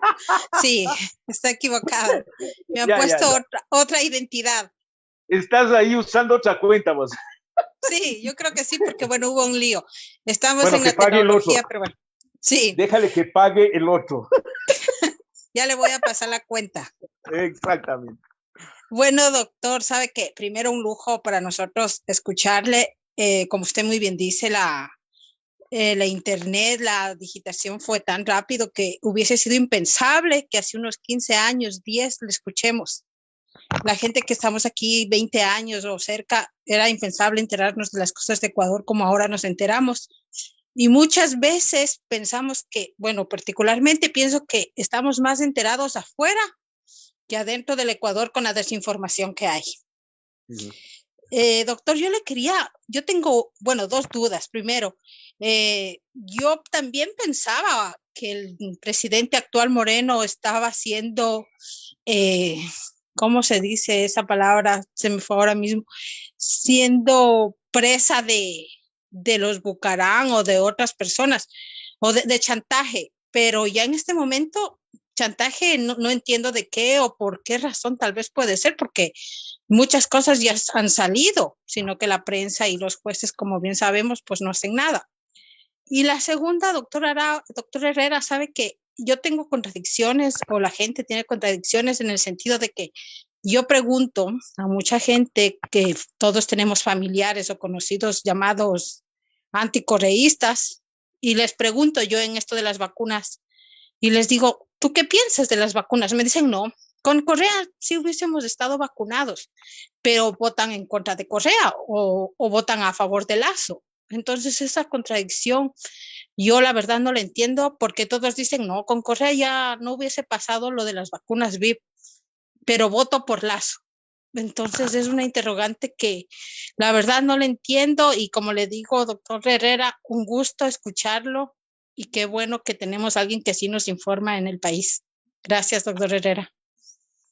S7: Sí, está equivocado. Me han puesto otra identidad.
S2: Estás ahí usando otra cuenta, vos.
S7: Sí, yo creo que sí, porque bueno, hubo un lío. Estamos en la tecnología, pero bueno. Sí.
S2: Déjale que pague el otro.
S7: Ya le voy a pasar la cuenta.
S2: Exactamente.
S7: Bueno, doctor, sabe que primero un lujo para nosotros escucharle. Como usted muy bien dice, la internet, la digitación fue tan rápido que hubiese sido impensable que hace unos 15 años, 10, le escuchemos. La gente que estamos aquí 20 años o cerca, era impensable enterarnos de las cosas de Ecuador como ahora nos enteramos. Y muchas veces pensamos que, bueno, particularmente pienso que estamos más enterados afuera que adentro del Ecuador con la desinformación que hay.
S2: Ujú.
S7: Doctor, yo tengo, bueno, dos dudas. Primero, yo también pensaba que el presidente actual Moreno estaba haciendo, ¿cómo se dice esa palabra? Se me fue ahora mismo, siendo presa de los Bucarán o de otras personas, o de chantaje. Pero ya en este momento, chantaje no entiendo de qué o por qué razón, tal vez puede ser, porque muchas cosas ya han salido, sino que la prensa y los jueces, como bien sabemos, pues no hacen nada. Y la segunda, doctor Herrera, sabe que yo tengo contradicciones o la gente tiene contradicciones en el sentido de que yo pregunto a mucha gente que todos tenemos familiares o conocidos llamados anticorreístas y les pregunto yo en esto de las vacunas y les digo, ¿tú qué piensas de las vacunas? Me dicen, no, con Correa sí hubiésemos estado vacunados, pero votan en contra de Correa o votan a favor de Lazo. Entonces esa contradicción yo la verdad no la entiendo porque todos dicen, no, con Correa ya no hubiese pasado lo de las vacunas VIP, pero voto por Lazo. Entonces es una interrogante que la verdad no la entiendo y como le digo, doctor Herrera, un gusto escucharlo y qué bueno que tenemos a alguien que sí nos informa en el país. Gracias, doctor Herrera.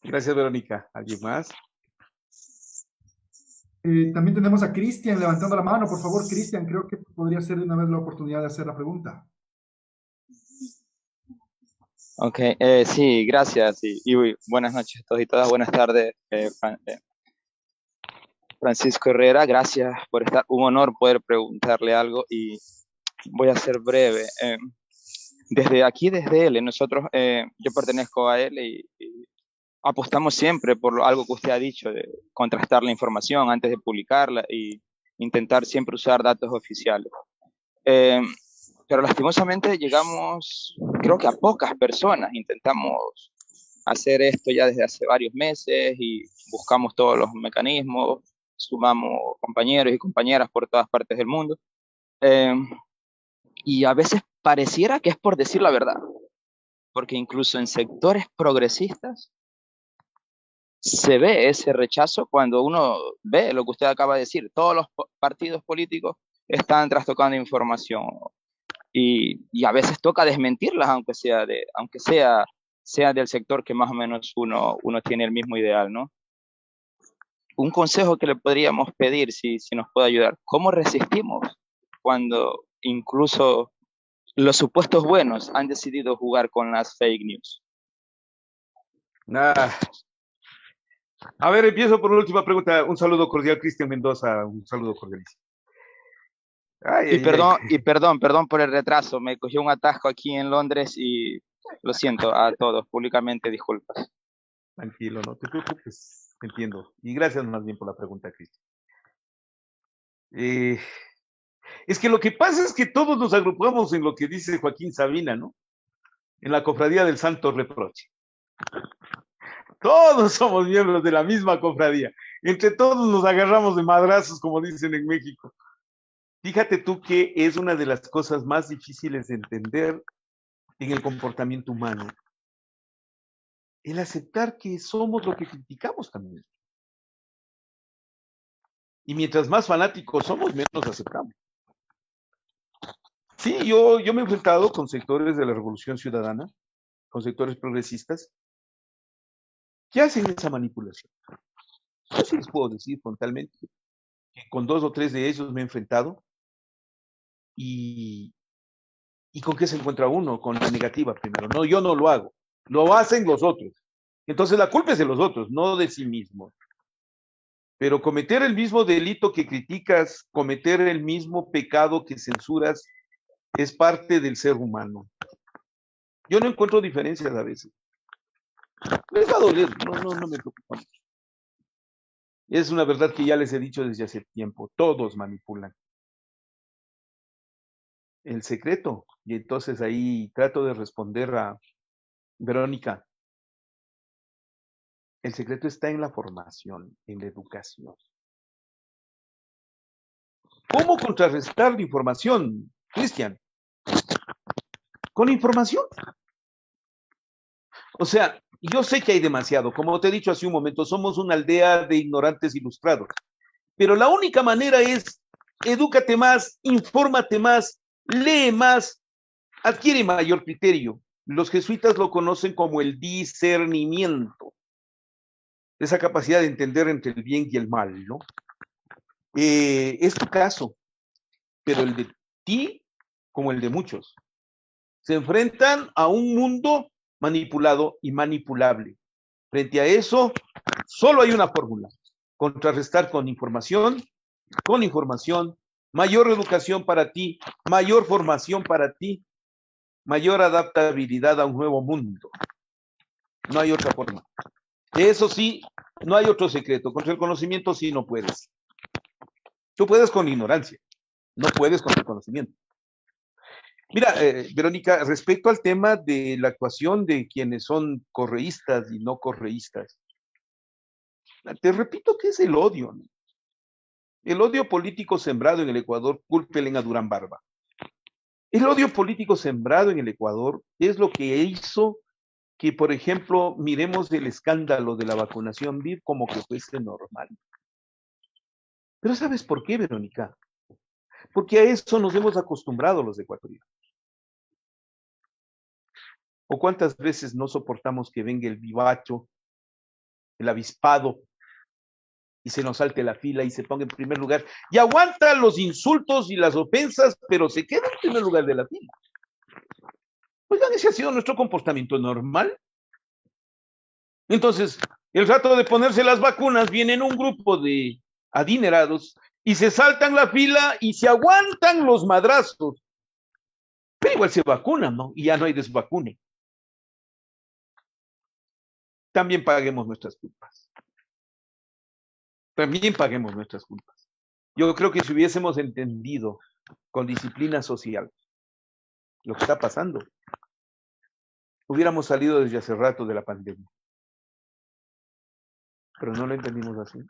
S2: Gracias, Verónica. ¿Alguien más?
S3: También tenemos a Cristian levantando la mano. Por favor, Cristian, creo que podría ser de una vez la oportunidad de hacer la pregunta.
S8: Ok, sí, gracias y buenas noches a todos y todas. Buenas tardes, Francisco Herrera. Gracias por estar. Un honor poder preguntarle algo y voy a ser breve. Desde aquí, desde él, nosotros, yo pertenezco a él y apostamos siempre por algo que usted ha dicho, de contrastar la información antes de publicarla y intentar siempre usar datos oficiales. Pero lastimosamente llegamos, creo que a pocas personas. Intentamos hacer esto ya desde hace varios meses y buscamos todos los mecanismos, sumamos compañeros y compañeras por todas partes del mundo. Y a veces pareciera que es por decir la verdad, porque incluso en sectores progresistas se ve ese rechazo cuando uno ve lo que usted acaba de decir. Todos los partidos políticos están trastocando información y a veces toca desmentirlas, aunque sea del sector que más o menos uno tiene el mismo ideal, ¿no? Un consejo que le podríamos pedir, si nos puede ayudar, ¿cómo resistimos cuando incluso los supuestos buenos han decidido jugar con las fake news?
S2: A ver, empiezo por la última pregunta. Un saludo cordial, Cristian Mendoza. Un saludo cordialísimo.
S8: Perdón por el retraso. Me cogió un atasco aquí en Londres y lo siento a todos, públicamente disculpas.
S2: Tranquilo, no te preocupes, entiendo. Y gracias más bien por la pregunta, Cristian. Es que lo que pasa es que todos nos agrupamos en lo que dice Joaquín Sabina, ¿no? En la cofradía del Santo Reproche. Todos somos miembros de la misma cofradía. Entre todos nos agarramos de madrazos, como dicen en México. Fíjate tú que es una de las cosas más difíciles de entender en el comportamiento humano. El aceptar que somos lo que criticamos también. Y mientras más fanáticos somos, menos aceptamos. Sí, yo me he enfrentado con sectores de la Revolución Ciudadana, con sectores progresistas, que hacen esa manipulación. Yo sí les puedo decir frontalmente que con 2 o 3 de ellos me he enfrentado y ¿con qué se encuentra uno? Con la negativa primero. No, yo no lo hago. Lo hacen los otros. Entonces la culpa es de los otros, no de sí mismos. Pero cometer el mismo delito que criticas, cometer el mismo pecado que censuras, es parte del ser humano. Yo no encuentro diferencias a veces. Les va a doler, no me preocupa mucho. Es una verdad que ya les he dicho desde hace tiempo. Todos manipulan. El secreto, y entonces ahí trato de responder a Verónica. El secreto está en la formación, en la educación. ¿Cómo contrarrestar la información, Cristian? Con información. O sea, Y yo sé que hay demasiado, como te he dicho hace un momento, somos una aldea de ignorantes ilustrados. Pero la única manera es, edúcate más, infórmate más, lee más, adquiere mayor criterio. Los jesuitas lo conocen como el discernimiento. Esa capacidad de entender entre el bien y el mal, ¿no? Es tu caso, pero el de ti, como el de muchos, se enfrentan a un mundo manipulado y manipulable. Frente a eso, solo hay una fórmula: contrarrestar con información, mayor educación para ti, mayor formación para ti, mayor adaptabilidad a un nuevo mundo. No hay otra forma. Eso sí, no hay otro secreto. Contra el conocimiento sí no puedes. Tú puedes con ignorancia, no puedes con el conocimiento. Mira, Verónica, respecto al tema de la actuación de quienes son correístas y no correístas, te repito que es el odio, ¿no? El odio político sembrado en el Ecuador, cúlpele a Durán Barba. El odio político sembrado en el Ecuador es lo que hizo que, por ejemplo, miremos el escándalo de la vacunación VIP como que fuese normal. Pero ¿sabes por qué, Verónica? Porque a eso nos hemos acostumbrado los ecuatorianos. ¿O cuántas veces no soportamos que venga el vivacho, el avispado, y se nos salte la fila y se ponga en primer lugar y aguanta los insultos y las ofensas, pero se queda en primer lugar de la fila? Oigan, ese ha sido nuestro comportamiento normal. Entonces, el rato de ponerse las vacunas, vienen un grupo de adinerados y se saltan la fila y se aguantan los madrazos. Pero igual se vacunan, ¿no? Y ya no hay desvacune. También paguemos nuestras culpas. También paguemos nuestras culpas. Yo creo que si hubiésemos entendido con disciplina social lo que está pasando, hubiéramos salido desde hace rato de la pandemia. Pero no lo entendimos así.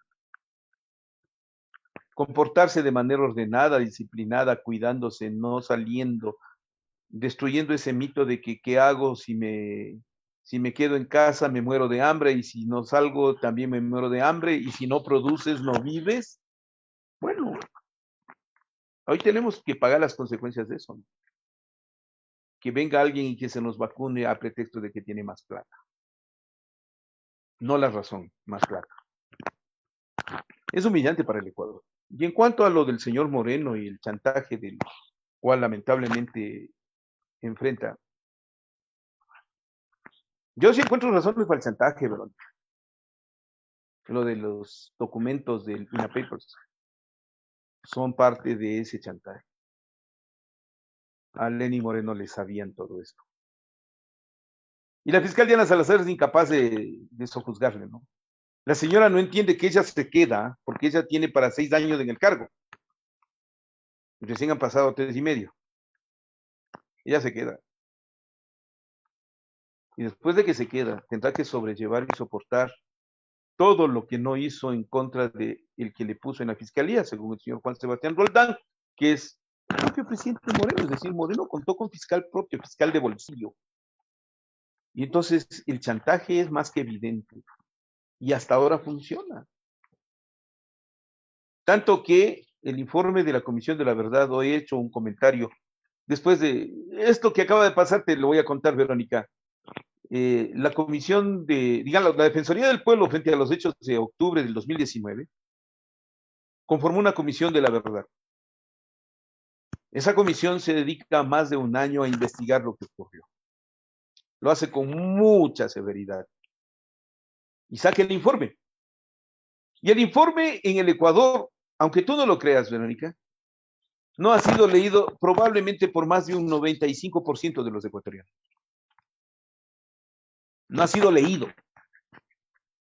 S2: Comportarse de manera ordenada, disciplinada, cuidándose, no saliendo, destruyendo ese mito de que qué hago si me quedo en casa, me muero de hambre, y si no salgo también me muero de hambre, y si no produces, no vives. Bueno, hoy tenemos que pagar las consecuencias de eso, ¿no? Que venga alguien y que se nos vacune a pretexto de que tiene más plata. No la razón, más plata. Es humillante para el Ecuador. Y en cuanto a lo del señor Moreno y el chantaje del cual lamentablemente enfrenta, yo sí encuentro razones para el chantaje, Verónica. Lo de los documentos del INA Papers son parte de ese chantaje. A Lenín Moreno le sabían todo esto. Y la fiscal Diana Salazar es incapaz de sojuzgarle, ¿no? La señora no entiende que ella se queda porque ella tiene para 6 años en el cargo. Recién han pasado 3 y medio. Ella se queda. Y después de que se queda, tendrá que sobrellevar y soportar todo lo que no hizo en contra de el que le puso en la fiscalía, según el señor Juan Sebastián Roldán, que es el propio presidente Moreno. Es decir, Moreno contó con fiscal propio, fiscal de bolsillo. Y entonces el chantaje es más que evidente. Y hasta ahora funciona. Tanto que el informe de la Comisión de la Verdad, hoy he hecho un comentario. Después de esto que acaba de pasar, te lo voy a contar, Verónica. La comisión digamos, la Defensoría del Pueblo frente a los hechos de octubre del 2019 conformó una comisión de la verdad. Esa comisión se dedica más de un año a investigar lo que ocurrió. Lo hace con mucha severidad. Y saca el informe. Y el informe en el Ecuador, aunque tú no lo creas, Verónica, no ha sido leído probablemente por más de un 95% de los ecuatorianos. No ha sido leído.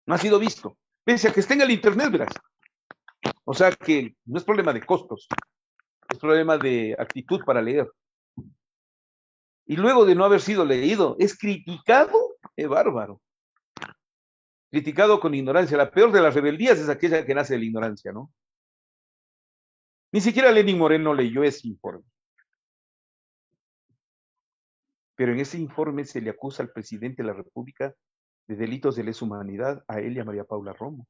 S2: No ha sido visto. Pese a que esté en el internet, verás. O sea que no es problema de costos. Es problema de actitud para leer. Y luego de no haber sido leído, es criticado, bárbaro. Criticado con ignorancia. La peor de las rebeldías es aquella que nace de la ignorancia, ¿no? Ni siquiera Lenín Moreno leyó ese informe. Pero en ese informe se le acusa al presidente de la República de delitos de lesa humanidad a él y a María Paula Romo.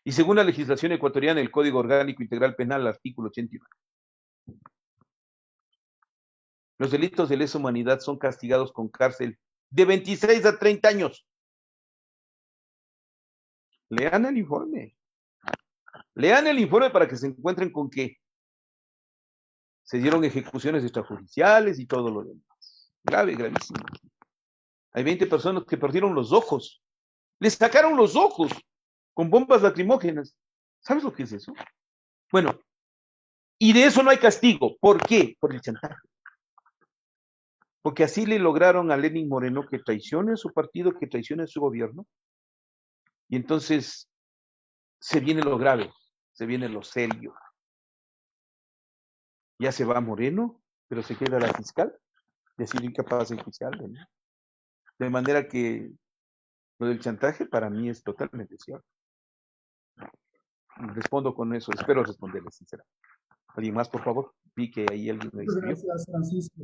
S2: Y según la legislación ecuatoriana, el Código Orgánico Integral Penal, artículo 81, los delitos de lesa humanidad son castigados con cárcel de 26 a 30 años. Lean el informe. Lean el informe para que se encuentren con que se dieron ejecuciones extrajudiciales y todo lo demás. Grave, gravísimo. Hay 20 personas que perdieron los ojos. Les sacaron los ojos con bombas lacrimógenas. ¿Sabes lo que es eso? Bueno, y de eso no hay castigo. ¿Por qué? Por el chantaje. Porque así le lograron a Lenín Moreno que traicione a su partido, que traicione a su gobierno. Y entonces se viene lo grave, se viene lo serio. Ya se va Moreno, pero se queda la fiscal, y así incapaz de juzgarle, ¿no? De manera que lo del chantaje para mí es totalmente cierto. Respondo con eso, espero responderle sinceramente. ¿Alguien más, por favor? Vi que ahí alguien me escribió.
S3: Gracias, Francisco.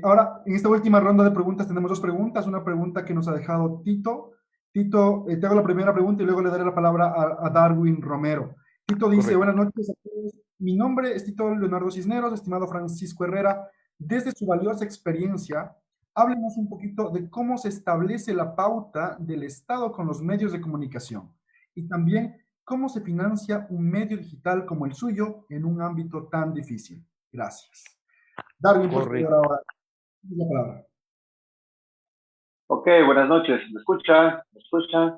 S3: Ahora, en esta última ronda de preguntas tenemos dos preguntas. Una pregunta que nos ha dejado Tito. Tito, te hago la primera pregunta y luego le daré la palabra a Darwin Romero. Tito dice,
S2: Correcto.
S3: buenas noches a todos. Mi nombre es Tito Leonardo Cisneros, estimado Francisco Herrera. Desde su valiosa experiencia, háblenos un poquito de cómo se establece la pauta del Estado con los medios de comunicación y también cómo se financia un medio digital como el suyo en un ámbito tan difícil. Gracias. Darwin, por favor, ahora. La palabra.
S9: Ok, buenas noches. ¿Me escuchan? ¿Me escuchan?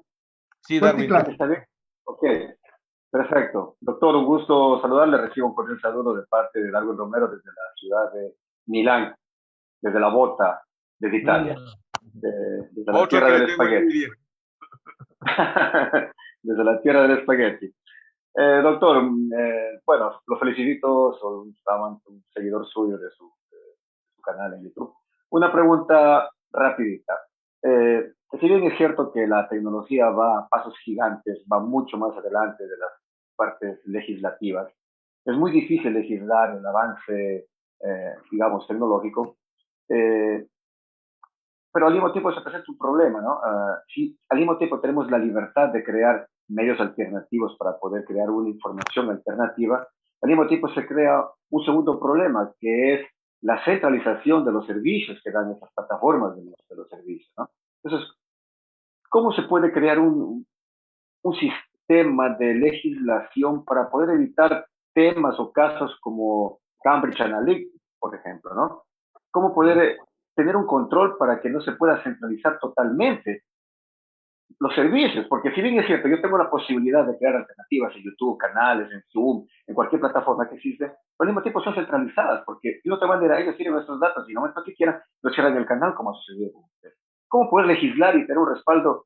S2: Sí, Darwin.
S3: Claro.
S9: ¿Está bien? Ok, perfecto. Doctor, un gusto saludarle. Recibo un cordial saludo de parte de Darwin Romero desde la ciudad de Milán, desde la Bota, desde Italia, desde la tierra del espagueti. Desde la tierra del espagueti. Doctor, bueno, lo felicito, soy un seguidor suyo de su canal en YouTube. Una pregunta rapidita. Si bien es cierto que la tecnología va a pasos gigantes, va mucho más adelante de las partes legislativas, es muy difícil legislar el avance, digamos, tecnológico, pero al mismo tiempo se presenta un problema, ¿no? Si al mismo tiempo tenemos la libertad de crear medios alternativos para poder crear una información alternativa, al mismo tiempo se crea un segundo problema, que es la centralización de los servicios que dan esas plataformas de los servicios, ¿no? Entonces, ¿cómo se puede crear un sistema de legislación para poder evitar temas o casos como Cambridge Analytica, por ejemplo, ¿no? ¿Cómo poder tener un control para que no se pueda centralizar totalmente los servicios? Porque si bien es cierto, yo tengo la posibilidad de crear alternativas en YouTube, canales, en Zoom, en cualquier plataforma que existe, pero al mismo tiempo son centralizadas, porque de otra manera ellos tienen nuestros datos y en el momento que quieran, los cierran el canal, como ha sucedido con ustedes. ¿Cómo poder legislar y tener un respaldo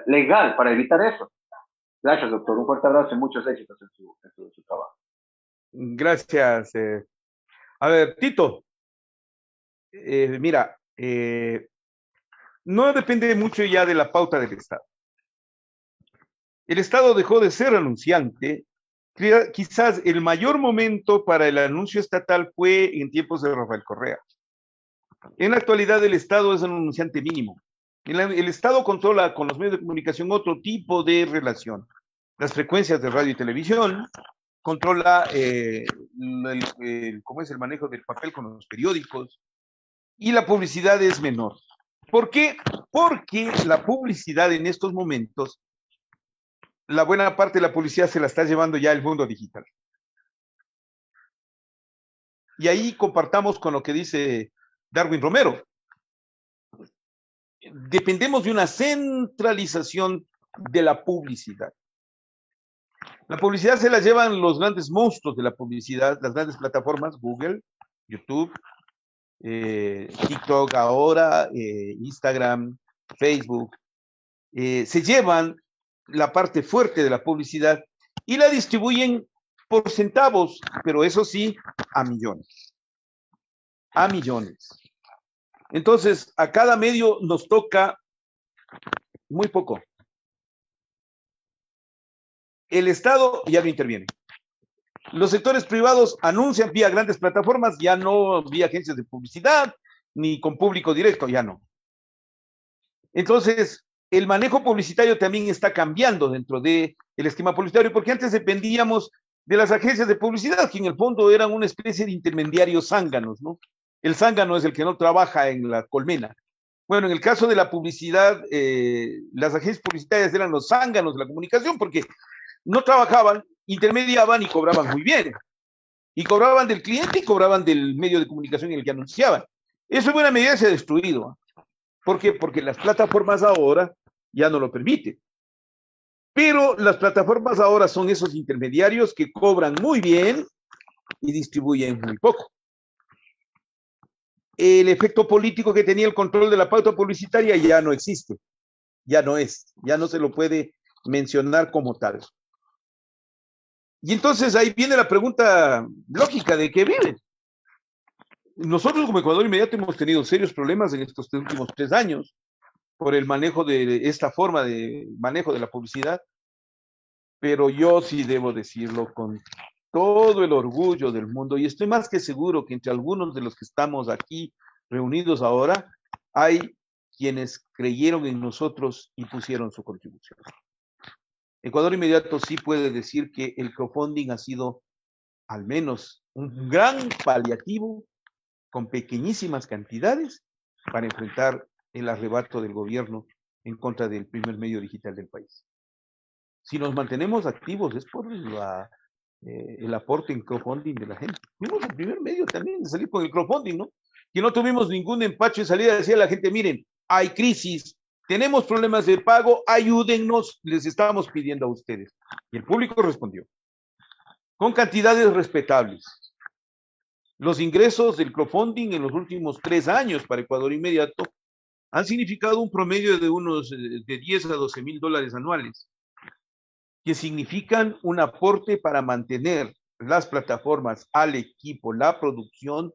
S9: legal para evitar eso? Gracias, doctor. Un fuerte abrazo y muchos éxitos en su trabajo.
S2: Gracias. A ver, Tito, mira, no depende mucho ya de la pauta del Estado. El Estado dejó de ser anunciante. Quizás el mayor momento para el anuncio estatal fue en tiempos de Rafael Correa. En la actualidad el Estado es un anunciante mínimo. El Estado controla con los medios de comunicación otro tipo de relación. Las frecuencias de radio y televisión, controla cómo es el manejo del papel con los periódicos, y la publicidad es menor. ¿Por qué? Porque la publicidad en estos momentos, la buena parte de la publicidad se la está llevando ya el mundo digital. Y ahí compartamos con lo que dice Darwin Romero. Dependemos de una centralización de la publicidad. La publicidad se la llevan los grandes monstruos de la publicidad, las grandes plataformas, Google, YouTube, TikTok ahora, Instagram, Facebook, se llevan la parte fuerte de la publicidad y la distribuyen por centavos, pero eso sí, a millones. A millones. Entonces, a cada medio nos toca muy poco. El Estado ya no interviene. Los sectores privados anuncian vía grandes plataformas, ya no vía agencias de publicidad, ni con público directo, ya no. Entonces, el manejo publicitario también está cambiando dentro del esquema publicitario, porque antes dependíamos de las agencias de publicidad, que en el fondo eran una especie de intermediarios zánganos, ¿no? El zángano es el que no trabaja en la colmena. Bueno, en el caso de la publicidad, las agencias publicitarias eran los zánganos de la comunicación, porque no trabajaban, intermediaban y cobraban muy bien. Y cobraban del cliente y cobraban del medio de comunicación en el que anunciaban. Eso en buena medida se ha destruido. ¿Por qué? Porque las plataformas ahora ya no lo permiten. Pero las plataformas ahora son esos intermediarios que cobran muy bien y distribuyen muy poco. El efecto político que tenía el control de la pauta publicitaria ya no existe. Ya no es. Ya no se lo puede mencionar como tal. Y entonces ahí viene la pregunta lógica de qué viven. Nosotros como Ecuador Inmediato hemos tenido serios problemas en estos últimos 3 años por el manejo de esta forma de manejo de la publicidad, pero yo sí debo decirlo con todo el orgullo del mundo, y estoy más que seguro que entre algunos de los que estamos aquí reunidos ahora, hay quienes creyeron en nosotros y pusieron su contribución. Ecuador Inmediato sí puede decir que el crowdfunding ha sido al menos un gran paliativo con pequeñísimas cantidades para enfrentar el arrebato del gobierno en contra del primer medio digital del país. Si nos mantenemos activos es por el aporte en crowdfunding de la gente. Fuimos el primer medio también de salir con el crowdfunding, ¿no? Que no tuvimos ningún empacho de salida, decía la gente, miren, hay crisis, tenemos problemas de pago, ayúdennos, les estamos pidiendo a ustedes. Y el público respondió, con cantidades respetables. Los ingresos del crowdfunding en los últimos 3 años para Ecuador Inmediato han significado un promedio de unos de 10 a 12 mil dólares anuales, que significan un aporte para mantener las plataformas al equipo, la producción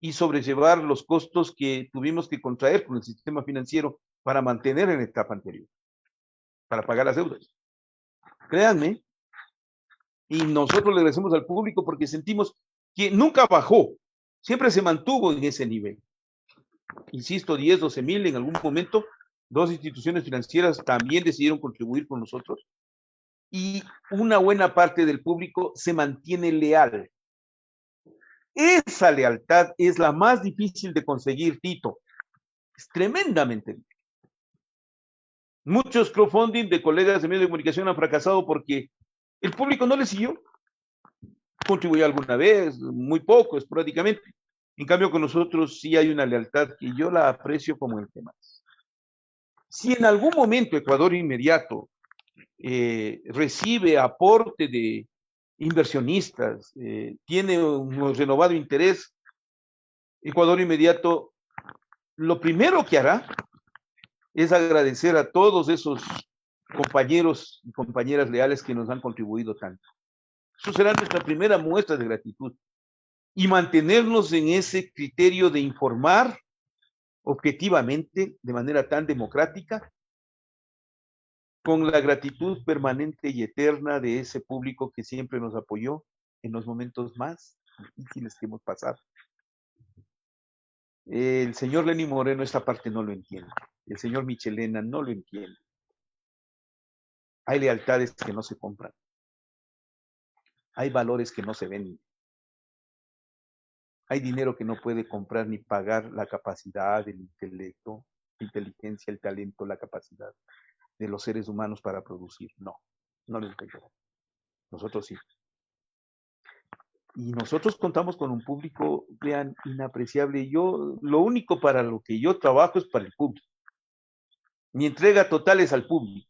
S2: y sobrellevar los costos que tuvimos que contraer con el sistema financiero para mantener en la etapa anterior, para pagar las deudas. Créanme, y nosotros le agradecemos al público porque sentimos que nunca bajó, siempre se mantuvo en ese nivel. Insisto, 10, 12 mil, en algún momento, 2 instituciones financieras también decidieron contribuir con nosotros, y una buena parte del público se mantiene leal. Esa lealtad es la más difícil de conseguir, Tito. Es tremendamente difícil. Muchos crowdfunding de colegas de medios de comunicación han fracasado porque el público no les siguió. Contribuyó alguna vez, muy poco, esporádicamente. En cambio, con nosotros sí hay una lealtad que yo la aprecio como el que más. Si en algún momento Ecuador Inmediato recibe aporte de inversionistas, tiene un renovado interés, Ecuador Inmediato lo primero que hará es agradecer a todos esos compañeros y compañeras leales que nos han contribuido tanto. Eso será nuestra primera muestra de gratitud y mantenernos en ese criterio de informar objetivamente, de manera tan democrática, con la gratitud permanente y eterna de ese público que siempre nos apoyó en los momentos más difíciles que hemos pasado. El señor Lenín Moreno esta parte no lo entiende. El señor Michelena no lo entiende. Hay lealtades que no se compran. Hay valores que no se venden. Hay dinero que no puede comprar ni pagar la capacidad, el intelecto, la inteligencia, el talento, la capacidad de los seres humanos para producir. No, no les pega. Nosotros sí. Y nosotros contamos con un público, vean, inapreciable. Yo, lo único para lo que yo trabajo es para el público. Mi entrega total es al público,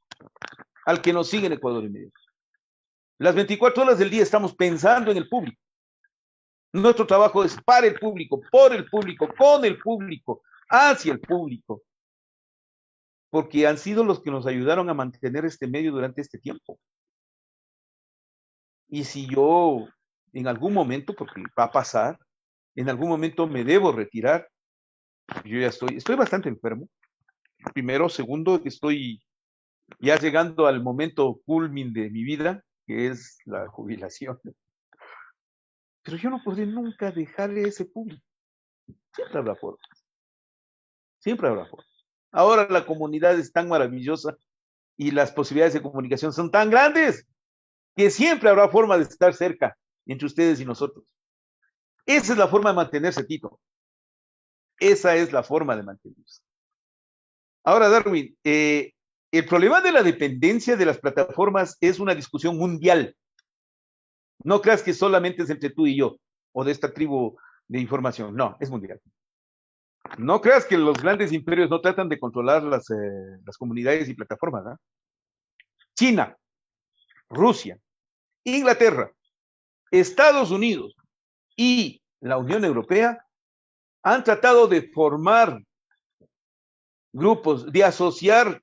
S2: al que nos sigue en Ecuador Inmediato. Las 24 horas del día estamos pensando en el público. Nuestro trabajo es para el público, por el público, con el público, hacia el público. Porque han sido los que nos ayudaron a mantener este medio durante este tiempo. Y si yo en algún momento, porque va a pasar, en algún momento me debo retirar, yo ya estoy bastante enfermo. Primero, segundo, estoy ya llegando al momento culmin de mi vida, que es la jubilación. Pero yo no podré nunca dejarle ese público. Siempre habrá formas. Siempre habrá formas. Ahora la comunidad es tan maravillosa y las posibilidades de comunicación son tan grandes que siempre habrá forma de estar cerca entre ustedes y nosotros. Esa es la forma de mantenerse, Tito. Esa es la forma de mantenerse. Ahora, Darwin, el problema de la dependencia de las plataformas es una discusión mundial. No creas que solamente es entre tú y yo, o de esta tribu de información. No, es mundial. No creas que los grandes imperios no tratan de controlar las comunidades y plataformas, ¿no? China, Rusia, Inglaterra, Estados Unidos y la Unión Europea han tratado de formar grupos, de asociar,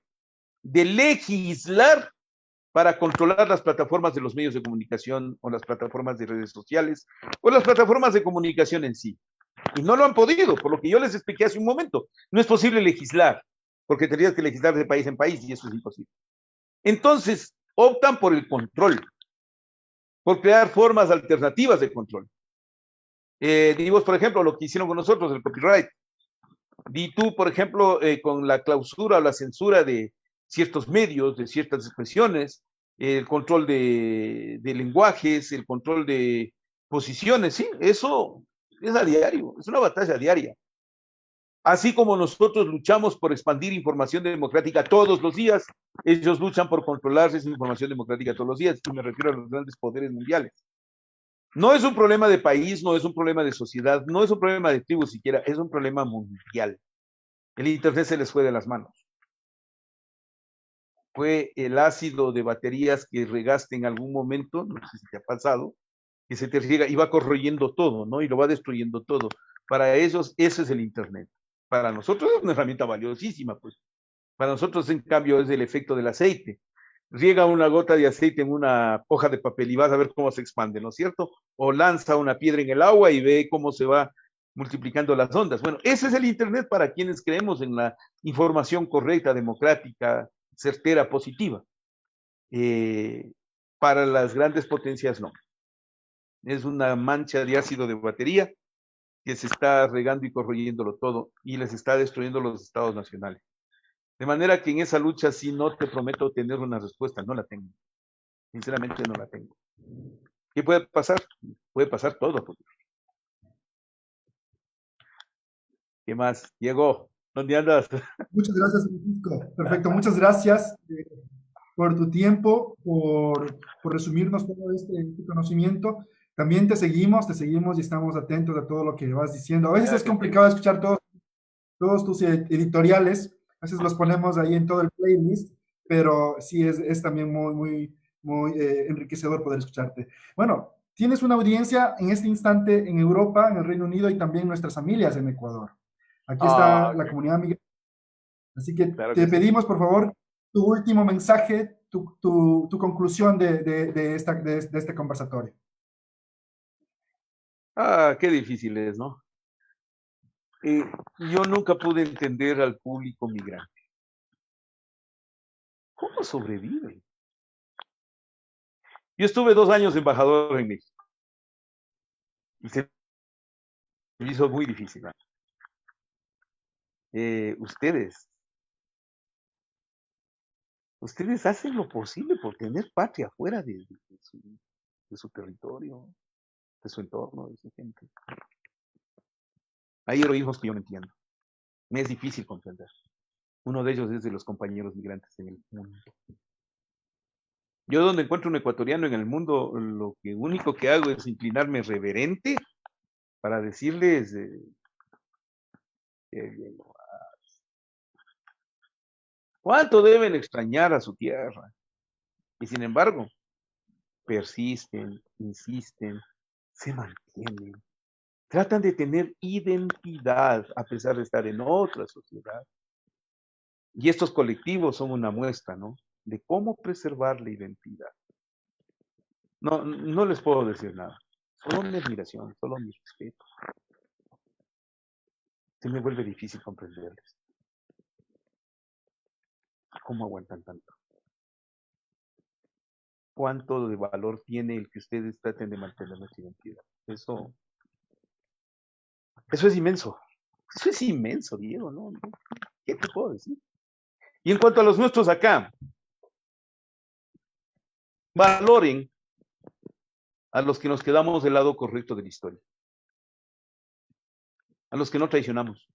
S2: de legislar para controlar las plataformas de los medios de comunicación o las plataformas de redes sociales o las plataformas de comunicación en sí. Y no lo han podido, por lo que yo les expliqué hace un momento. No es posible legislar, porque tendrías que legislar de país en país y eso es imposible. Entonces, optan por el control, por crear formas alternativas de control. Digamos, por ejemplo, lo que hicieron con nosotros, el copyright. Di tú, por ejemplo, con la clausura o la censura de ciertos medios, de ciertas expresiones, el control de lenguajes, el control de posiciones, sí, eso es a diario, es una batalla diaria. Así como nosotros luchamos por expandir información democrática todos los días, ellos luchan por controlar esa información democrática todos los días, y me refiero a los grandes poderes mundiales. No es un problema de país, no es un problema de sociedad, no es un problema de tribu siquiera, es un problema mundial. El Internet se les fue de las manos. Fue el ácido de baterías que regaste en algún momento, no sé si te ha pasado, que se te riega y va corroyendo todo, ¿no? Y lo va destruyendo todo. Para ellos, ese es el Internet. Para nosotros es una herramienta valiosísima, pues. Para nosotros, en cambio, es el efecto del aceite. Riega una gota de aceite en una hoja de papel y vas a ver cómo se expande, ¿no es cierto? O lanza una piedra en el agua y ve cómo se va multiplicando las ondas. Bueno, ese es el Internet para quienes creemos en la información correcta, democrática, certera, positiva. Para las grandes potencias, no. Es una mancha de ácido de batería que se está regando y corroyéndolo todo y les está destruyendo los estados nacionales. De manera que en esa lucha sí no te prometo tener una respuesta, no la tengo. Sinceramente no la tengo. ¿Qué puede pasar? Puede pasar todo. ¿Qué más? Diego, ¿dónde andas?
S3: Muchas gracias, Francisco. Perfecto, muchas gracias por tu tiempo, por resumirnos todo este conocimiento. También te seguimos y estamos atentos a todo lo que vas diciendo. A veces es complicado escuchar todos tus editoriales, a veces los ponemos ahí en todo el playlist, pero sí es también muy enriquecedor poder escucharte. Bueno, tienes una audiencia en este instante en Europa, en el Reino Unido y también nuestras familias en Ecuador. Aquí está la comunidad migrante. Así que claro te pedimos, por favor, tu último mensaje, tu conclusión de este conversatorio.
S2: Qué difícil es, ¿no? Yo nunca pude entender al público migrante. ¿Cómo sobrevive? Yo estuve 2 años embajador en México. Y se me hizo muy difícil, ¿no? Ustedes hacen lo posible por tener patria fuera de su territorio, de su entorno, de su gente. Hay heroísmos que yo no entiendo. Me es difícil comprender. Uno de ellos es de los compañeros migrantes en el mundo. Yo donde encuentro un ecuatoriano en el mundo, lo único que hago es inclinarme reverente para decirles cuánto deben extrañar a su tierra. Y sin embargo, persisten, insisten, se mantienen. Tratan de tener identidad a pesar de estar en otra sociedad. Y estos colectivos son una muestra, ¿no? De cómo preservar la identidad. No les puedo decir nada. Solo mi admiración, solo mi respeto. Se me vuelve difícil comprenderles. ¿Cómo aguantan tanto? ¿Cuánto de valor tiene el que ustedes traten de mantener nuestra identidad? Eso es inmenso. Eso es inmenso, Diego, ¿no? ¿Qué te puedo decir? Y en cuanto a los nuestros acá, valoren a los que nos quedamos del lado correcto de la historia, a los que no traicionamos,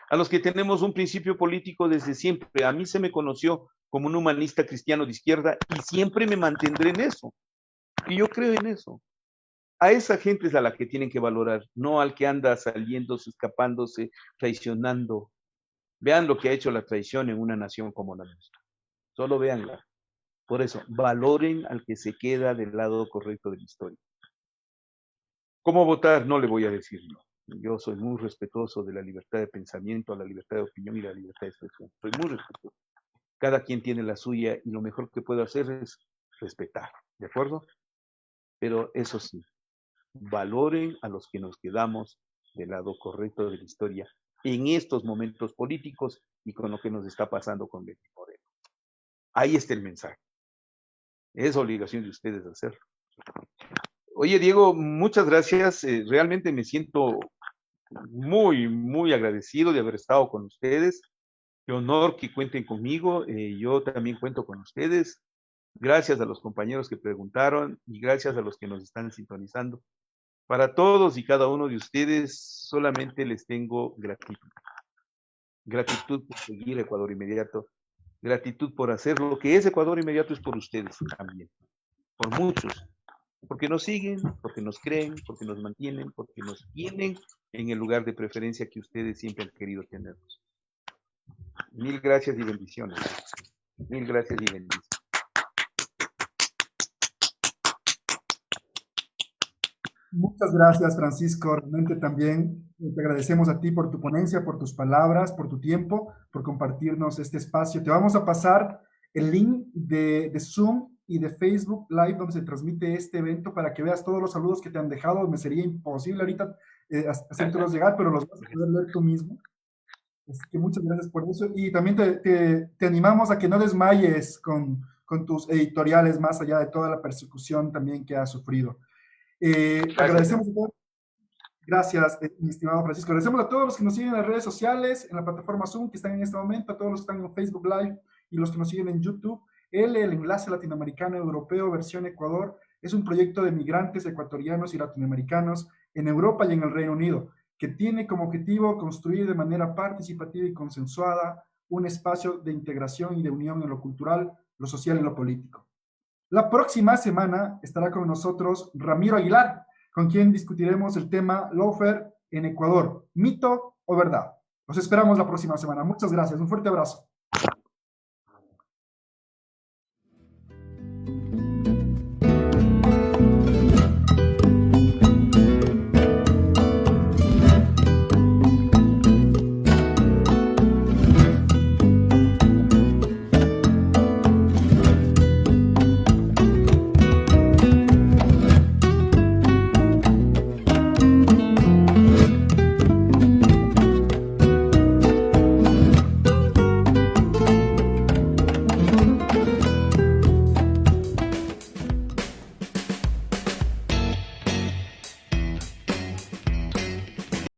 S2: a los que tenemos un principio político desde siempre. A mí se me conoció como un humanista cristiano de izquierda y siempre me mantendré en eso. Y yo creo en eso. A esa gente es a la que tienen que valorar, no al que anda saliéndose, escapándose, traicionando. Vean lo que ha hecho la traición en una nación como la nuestra. Solo véanla. Por eso, valoren al que se queda del lado correcto de la historia. ¿Cómo votar? No le voy a decir no. Yo soy muy respetuoso de la libertad de pensamiento, la libertad de opinión y la libertad de expresión. Soy muy respetuoso. Cada quien tiene la suya y lo mejor que puedo hacer es respetar. ¿De acuerdo? Pero eso sí, valoren a los que nos quedamos del lado correcto de la historia en estos momentos políticos y con lo que nos está pasando con Lenín Moreno. Ahí está el mensaje. Es obligación de ustedes hacerlo. Oye, Diego, muchas gracias. Realmente me siento muy, muy agradecido de haber estado con ustedes. Qué honor que cuenten conmigo. Yo también cuento con ustedes. Gracias a los compañeros que preguntaron y gracias a los que nos están sintonizando. Para todos y cada uno de ustedes, solamente les tengo gratitud. Gratitud por seguir Ecuador Inmediato. Gratitud por hacer lo que es Ecuador Inmediato, es por ustedes también. Por muchos. Porque nos siguen, porque nos creen, porque nos mantienen, porque nos tienen en el lugar de preferencia que ustedes siempre han querido tenernos. Mil gracias y bendiciones. Mil gracias y bendiciones.
S3: Muchas gracias, Francisco. Realmente también te agradecemos a ti por tu ponencia, por tus palabras, por tu tiempo, por compartirnos este espacio. Te vamos a pasar el link de Zoom y de Facebook Live donde se transmite este evento para que veas todos los saludos que te han dejado. Me sería imposible ahorita hacértelos llegar, pero los vas a poder leer tú mismo. Así que muchas gracias por eso. Y también te animamos a que no desmayes con tus editoriales más allá de toda la persecución también que has sufrido. Agradecemos a todos. Gracias, mi estimado Francisco. Agradecemos a todos los que nos siguen en las redes sociales, en la plataforma Zoom, que están en este momento, a todos los que están en Facebook Live y los que nos siguen en YouTube. El Enlace Latinoamericano Europeo versión Ecuador es un proyecto de migrantes ecuatorianos y latinoamericanos en Europa y en el Reino Unido, que tiene como objetivo construir de manera participativa y consensuada un espacio de integración y de unión en lo cultural, lo social y lo político. La próxima semana estará con nosotros Ramiro Aguilar, con quien discutiremos el tema lawfare en Ecuador, mito o verdad. Los esperamos la próxima semana. Muchas gracias. Un fuerte abrazo.